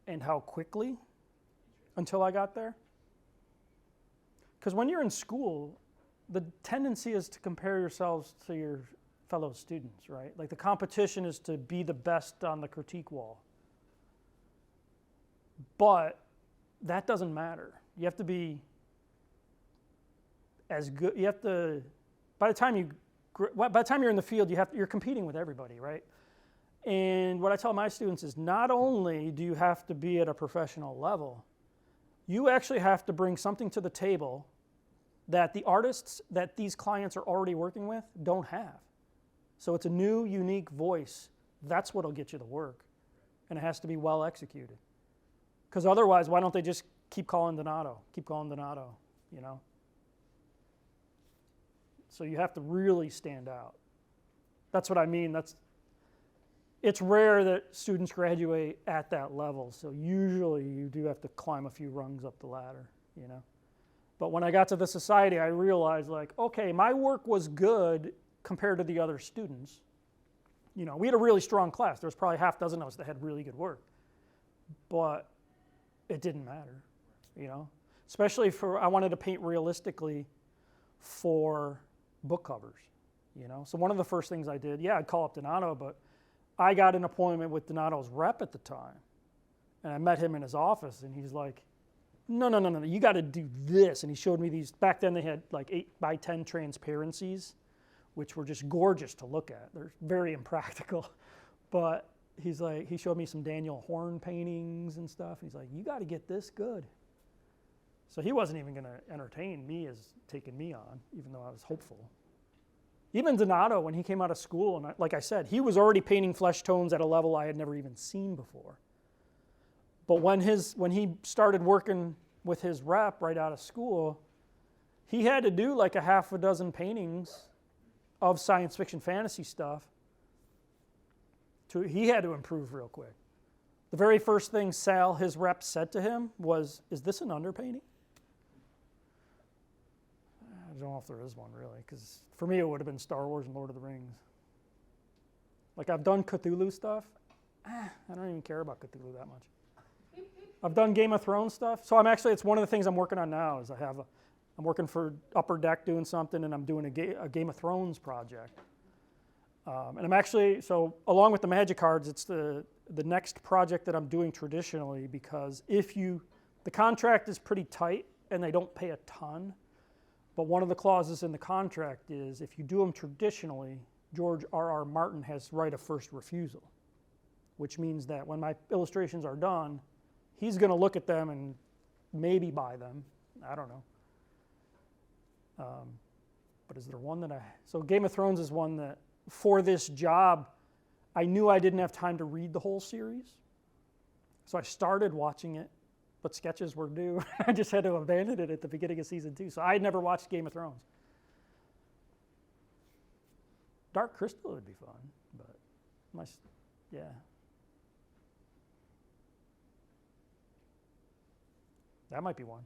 [SPEAKER 1] and how quickly until I got there. Because when you're in school, the tendency is to compare yourselves to your fellow students, right? Like, the competition is to be the best on the critique wall. But that doesn't matter. You have to be as good. You have to, by the time you're in the field, you're competing with everybody, right? And what I tell my students is, not only do you have to be at a professional level, you actually have to bring something to the table that the artists that these clients are already working with don't have. So it's a new, unique voice. That's what'll get you the work. And it has to be well executed. Because otherwise, why don't they just keep calling Donato, you know? So you have to really stand out. That's what I mean. It's rare that students graduate at that level. So usually you do have to climb a few rungs up the ladder, you know? But when I got to the society, I realized, like, okay, my work was good compared to the other students. You know, we had a really strong class. There was probably half dozen of us that had really good work. But it didn't matter, you know? Especially I wanted to paint realistically for book covers, you know? So one of the first things I did, I'd call up Donato, but I got an appointment with Donato's rep at the time. And I met him in his office, and he's like, no, you got to do this. And he showed me these. Back then they had like 8x10 transparencies, which were just gorgeous to look at. They're very impractical. But he showed me some Daniel Horn paintings and stuff. He's like, you got to get this good. So he wasn't even going to entertain me as taking me on, even though I was hopeful. Even Donato, when he came out of school, and like I said, he was already painting flesh tones at a level I had never even seen before. But when he started working with his rep right out of school, he had to do like a half a dozen paintings of science fiction fantasy stuff. He had to improve real quick. The very first thing Sal, his rep, said to him was, "Is this an underpainting?" I don't know if there is one really, because for me it would have been Star Wars and Lord of the Rings. Like, I've done Cthulhu stuff. I don't even care about Cthulhu that much. I've done Game of Thrones stuff. So it's one of the things I'm working on now is I'm working for Upper Deck doing something, and I'm doing a Game of Thrones project. And I'm actually, so along with the magic cards, it's the next project that I'm doing traditionally, because the contract is pretty tight and they don't pay a ton, but one of the clauses in the contract is if you do them traditionally, George R.R. Martin has right of first refusal, which means that when my illustrations are done, he's going to look at them and maybe buy them. I don't know. But is there one that so Game of Thrones is one that, for this job, I knew I didn't have time to read the whole series. So I started watching it, but sketches were due. I just had to abandon it at the beginning of season 2. So I had never watched Game of Thrones. Dark Crystal would be fun, but yeah. That might be one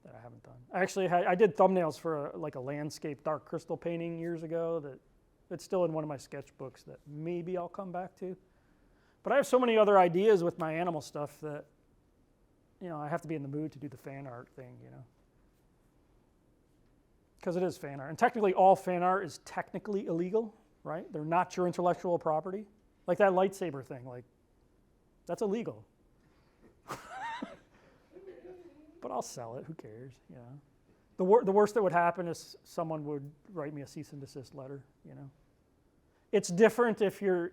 [SPEAKER 1] that I haven't done. Actually, I did thumbnails for a landscape Dark Crystal painting years ago that's still in one of my sketchbooks that maybe I'll come back to. But I have so many other ideas with my animal stuff that, I have to be in the mood to do the fan art thing, Because it is fan art. And technically all fan art is technically illegal, right? They're not your intellectual property. Like that lightsaber thing, that's illegal. But I'll sell it. Who cares? The worst that would happen is someone would write me a cease and desist letter. It's different if you're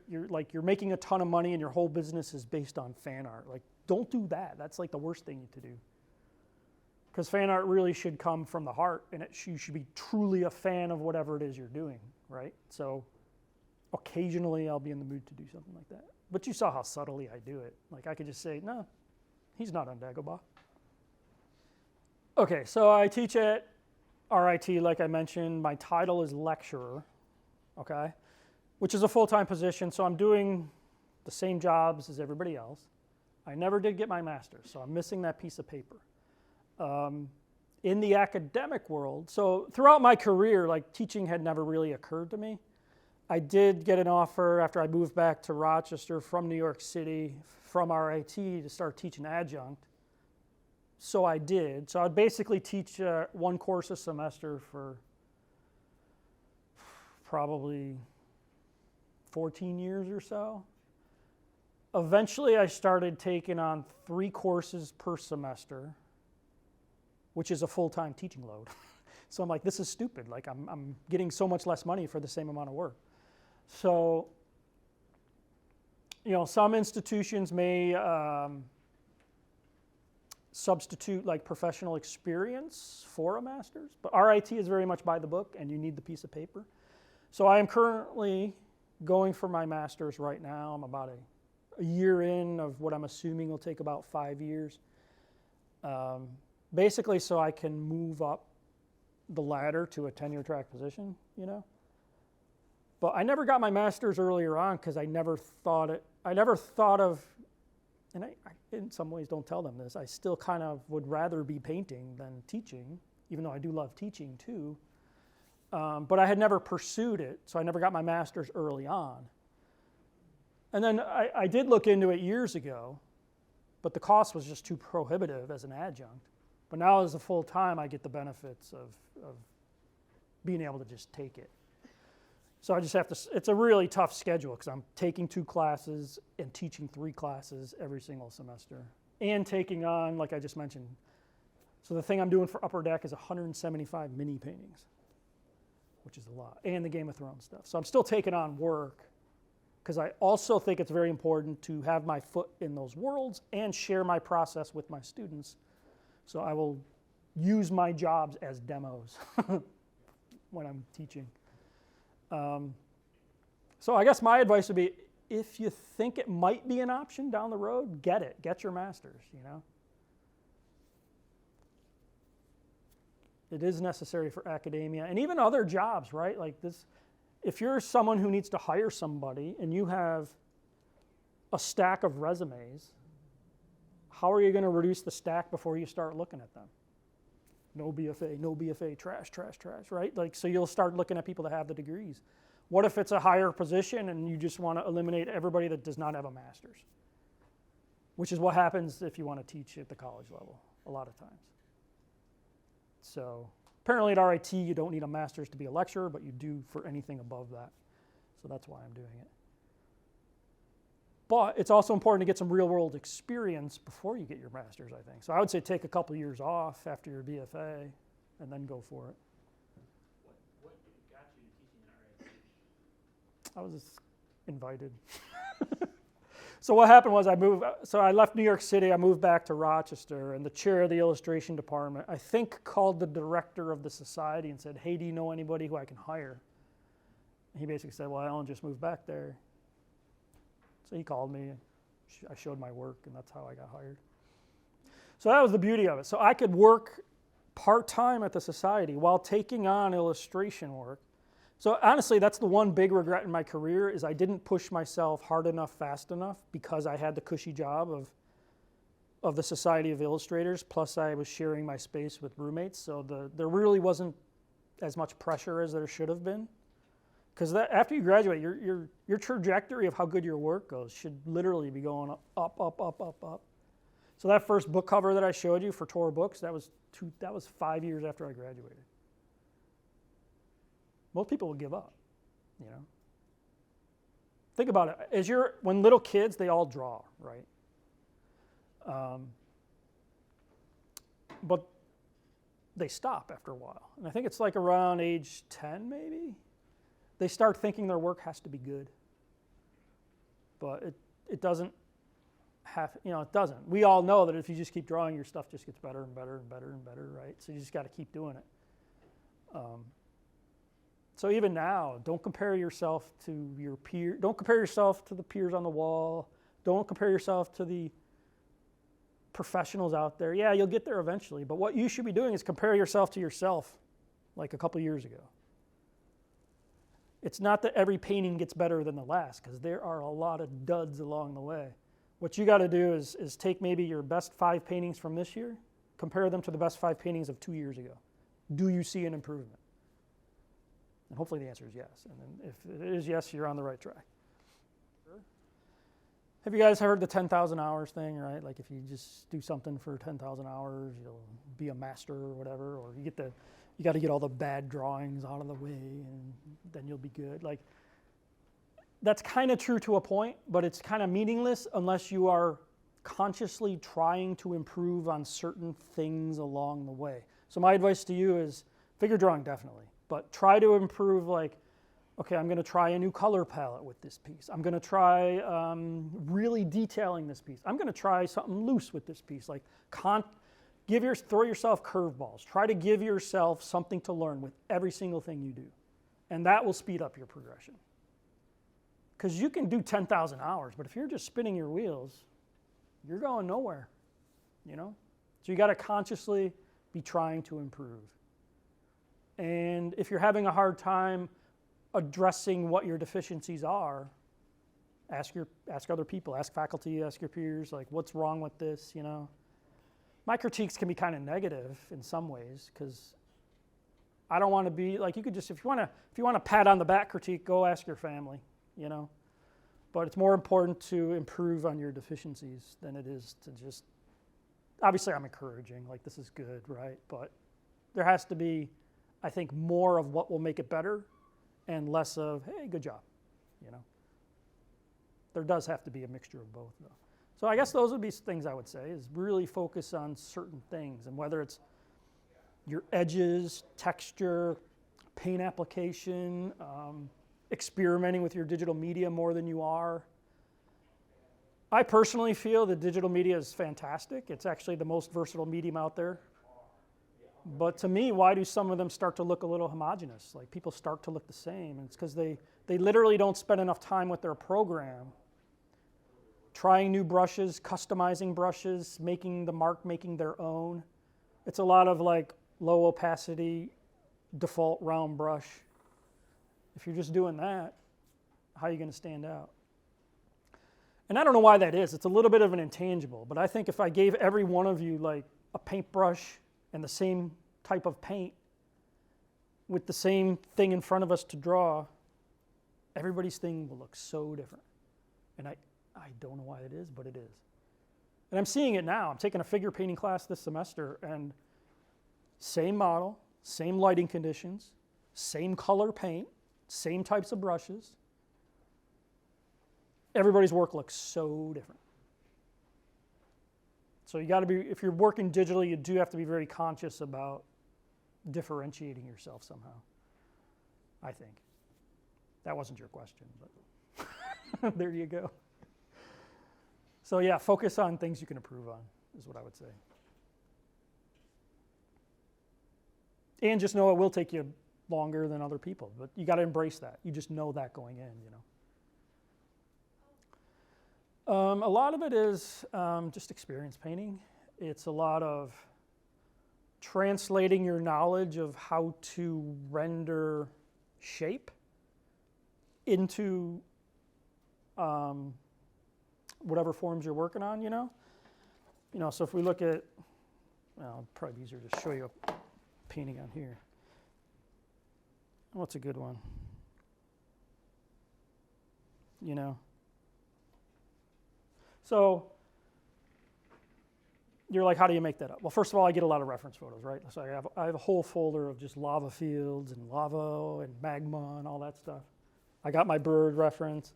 [SPEAKER 1] making a ton of money and your whole business is based on fan art. Like, don't do that. That's like the worst thing to do. Because fan art really should come from the heart, and you should be truly a fan of whatever it is you're doing, right? So occasionally I'll be in the mood to do something like that. But you saw how subtly I do it. Like, I could just say, no, he's not on Dagobah. Okay, so I teach at RIT, like I mentioned. My title is lecturer, okay, which is a full-time position, so I'm doing the same jobs as everybody else. I never did get my master's, so I'm missing that piece of paper. In the academic world, so throughout my career, teaching had never really occurred to me. I did get an offer after I moved back to Rochester from New York City, from RIT, to start teaching adjunct. So I did. So I'd basically teach one course a semester for probably 14 years or so. Eventually, I started taking on 3 courses per semester, which is a full-time teaching load. So I'm like, this is stupid. Like, I'm getting so much less money for the same amount of work. So, some institutions may substitute professional experience for a master's, but RIT is very much by the book, and you need the piece of paper. So I am currently going for my master's right now. I'm about a year in of what I'm assuming will take about 5 years. Basically so I can move up the ladder to a tenure track position, you know. But I never got my master's earlier on because I never thought of, and I in some ways don't tell them this, I still kind of would rather be painting than teaching, even though I do love teaching too. But I had never pursued it, so I never got my master's early on. And then I did look into it years ago, but the cost was just too prohibitive as an adjunct. But now as a full-time, I get the benefits of being able to just take it. So I just have to, it's a really tough schedule because I'm taking 2 classes and teaching 3 classes every single semester. And taking on, like I just mentioned, so the thing I'm doing for Upper Deck is 175 mini paintings, which is a lot, and the Game of Thrones stuff. So I'm still taking on work because I also think it's very important to have my foot in those worlds and share my process with my students. So I will use my jobs as demos when I'm teaching. So I guess my advice would be, if you think it might be an option down the road, get it. Get your master's, you know. It is necessary for academia and even other jobs, right? Like this, if you're someone who needs to hire somebody and you have a stack of resumes, how are you going to reduce the stack before you start looking at them? No BFA, trash, right? Like, so you'll start looking at people that have the degrees. What if it's a higher position and you just want to eliminate everybody that does not have a master's? Which is what happens if you want to teach at the college level a lot of times. So apparently at RIT you don't need a master's to be a lecturer, but you do for anything above that. So that's why I'm doing it. But it's also important to get some real-world experience before you get your master's, I think. So I would say take a couple years off after your BFA and then go for it.
[SPEAKER 4] What got you to teaching at RIT?
[SPEAKER 1] I was just invited. So what happened was I left New York City, I moved back to Rochester, and the chair of the illustration department, I think, called the director of the society and said, hey, do you know anybody who I can hire? And he basically said, well, Alan just moved back there. So he called me, and I showed my work, and that's how I got hired. So that was the beauty of it. So I could work part-time at the society while taking on illustration work. So honestly, that's the one big regret in my career is I didn't push myself hard enough, fast enough, because I had the cushy job of the Society of Illustrators, plus I was sharing my space with roommates. So there really wasn't as much pressure as there should have been. Because after you graduate, your trajectory of how good your work goes should literally be going up. So that first book cover that I showed you for Tor Books, that was 5 years after I graduated. Most people would give up, you know. Think about it. When little kids, they all draw, right? But they stop after a while. And I think it's like around age 10, maybe. They start thinking their work has to be good. But it doesn't have, it doesn't. We all know that if you just keep drawing, your stuff just gets better and better and better and better, right? So you just got to keep doing it. So even now, don't compare yourself to your peer. Don't compare yourself to the peers on the wall. Don't compare yourself to the professionals out there. Yeah, you'll get there eventually. But what you should be doing is compare yourself to yourself like a couple years ago. It's not that every painting gets better than the last, because there are a lot of duds along the way. What you got to do is take maybe your best 5 paintings from this year, compare them to the best 5 paintings of 2 years ago. Do you see an improvement? And hopefully the answer is yes. And then if it is yes, you're on the right track. Have you guys heard the 10,000 hours thing, right? Like if you just do something for 10,000 hours, you'll be a master or whatever, or you got to get all the bad drawings out of the way and then you'll be good. Like that's kind of true to a point, but it's kind of meaningless unless you are consciously trying to improve on certain things along the way. So my advice to you is figure drawing definitely. But try to improve, like, okay, I'm going to try a new color palette with this piece. I'm going to try really detailing this piece. I'm going to try something loose with this piece. Like, throw yourself curveballs. Try to give yourself something to learn with every single thing you do. And that will speed up your progression. Because you can do 10,000 hours, but if you're just spinning your wheels, you're going nowhere, you know? So you got to consciously be trying to improve. And if you're having a hard time addressing what your deficiencies are, ask other people, ask faculty, ask your peers, like, what's wrong with this, you know? My critiques can be kind of negative in some ways, because I don't want to be, like, you could just, if you want to pat on the back critique, go ask your family, you know? But it's more important to improve on your deficiencies than it is to just, obviously I'm encouraging, like, this is good, right? But there has to be, I think, more of what will make it better and less of, hey, good job, you know? There does have to be a mixture of both, though. So I guess those would be things I would say, is really focus on certain things, and whether it's your edges, texture, paint application, experimenting with your digital media more than you are. I personally feel that digital media is fantastic. It's actually the most versatile medium out there. But to me, why do some of them start to look a little homogeneous? Like, people start to look the same, and it's because they literally don't spend enough time with their program trying new brushes, customizing brushes, making their own. It's a lot of like low opacity, default round brush. If you're just doing that, how are you going to stand out? And I don't know why that is. It's a little bit of an intangible, but I think if I gave every one of you like a paintbrush and the same type of paint with the same thing in front of us to draw, everybody's thing will look so different. And I don't know why it is, but it is. And I'm seeing it now. I'm taking a figure painting class this semester, and same model, same lighting conditions, same color paint, same types of brushes. Everybody's work looks so different. So you got to be, if you're working digitally, you do have to be very conscious about differentiating yourself somehow, I think. That wasn't your question, but there you go. So yeah, focus on things you can improve on, is what I would say. And just know it will take you longer than other people, but you got to embrace that. You just know that going in, you know. A lot of it is just experience painting. It's a lot of translating your knowledge of how to render shape into whatever forms you're working on, you know. So if we look at, well, it'd probably be easier to show you a painting on here. What's a good one? You know. So you're like, how do you make that up? Well, first of all, I get a lot of reference photos, right? So I have a whole folder of just lava fields and lava and magma and all that stuff. I got my bird reference.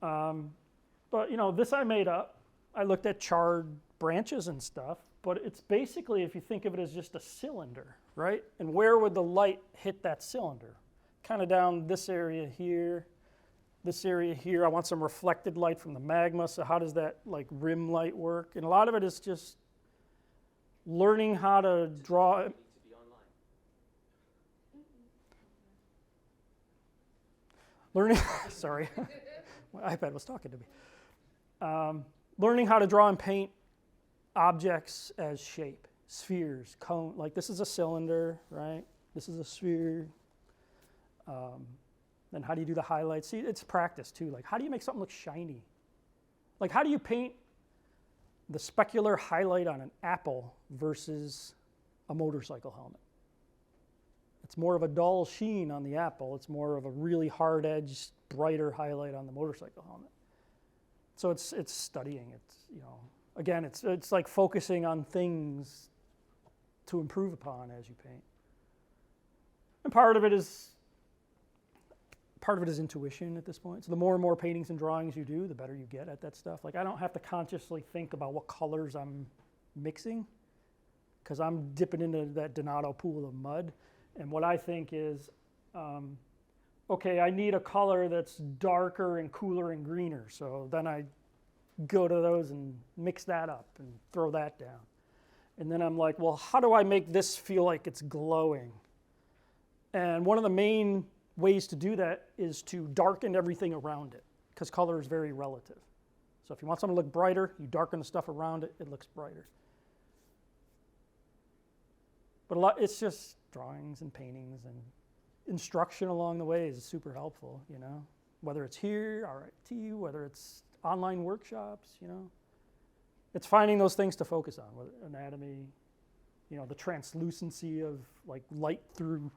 [SPEAKER 1] But, this I made up. I looked at charred branches and stuff, but it's basically, if you think of it as just a cylinder, right? And where would the light hit that cylinder? Kind of down this area here, this area here. I want some reflected light from the magma, so how does that like rim light work? And a lot of it is just learning how to draw. Learning, sorry, my iPad was talking to me. Learning how to draw and paint objects as shape, spheres, cone. Like this is a cylinder, right? This is a sphere. Then how do you do the highlights? See, it's practice too. Like how do you make something look shiny? Like how do you paint the specular highlight on an apple versus a motorcycle helmet? It's more of a dull sheen on the apple. It's more of a really hard-edged, brighter highlight on the motorcycle helmet. So it's studying. It's again, it's like focusing on things to improve upon as you paint. And part of it is intuition at this point. So the more and more paintings and drawings you do, the better you get at that stuff. Like I don't have to consciously think about what colors I'm mixing, because I'm dipping into that Donato pool of mud. And what I think is, okay, I need a color that's darker and cooler and greener. So then I go to those and mix that up and throw that down. And then I'm like, well, how do I make this feel like it's glowing? And one of the main ways to do that is to darken everything around it. because color is very relative. So if you want something to look brighter, you darken the stuff around it, it looks brighter. But it's just drawings and paintings and instruction along the way is super helpful, you know. Whether it's here, RIT, whether it's online workshops, you know. It's finding those things to focus on, whether anatomy, you know, the translucency of like light through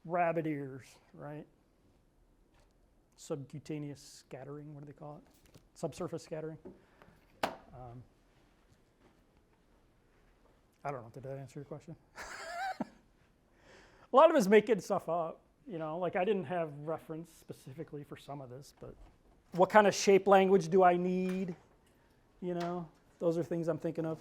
[SPEAKER 1] rabbit ears, right? Subcutaneous scattering, what do they call it? Subsurface scattering. I don't know, did that answer your question? A lot of it is making stuff up, you know, like I didn't have reference specifically for some of this, but what kind of shape language do I need? You know, those are things I'm thinking of.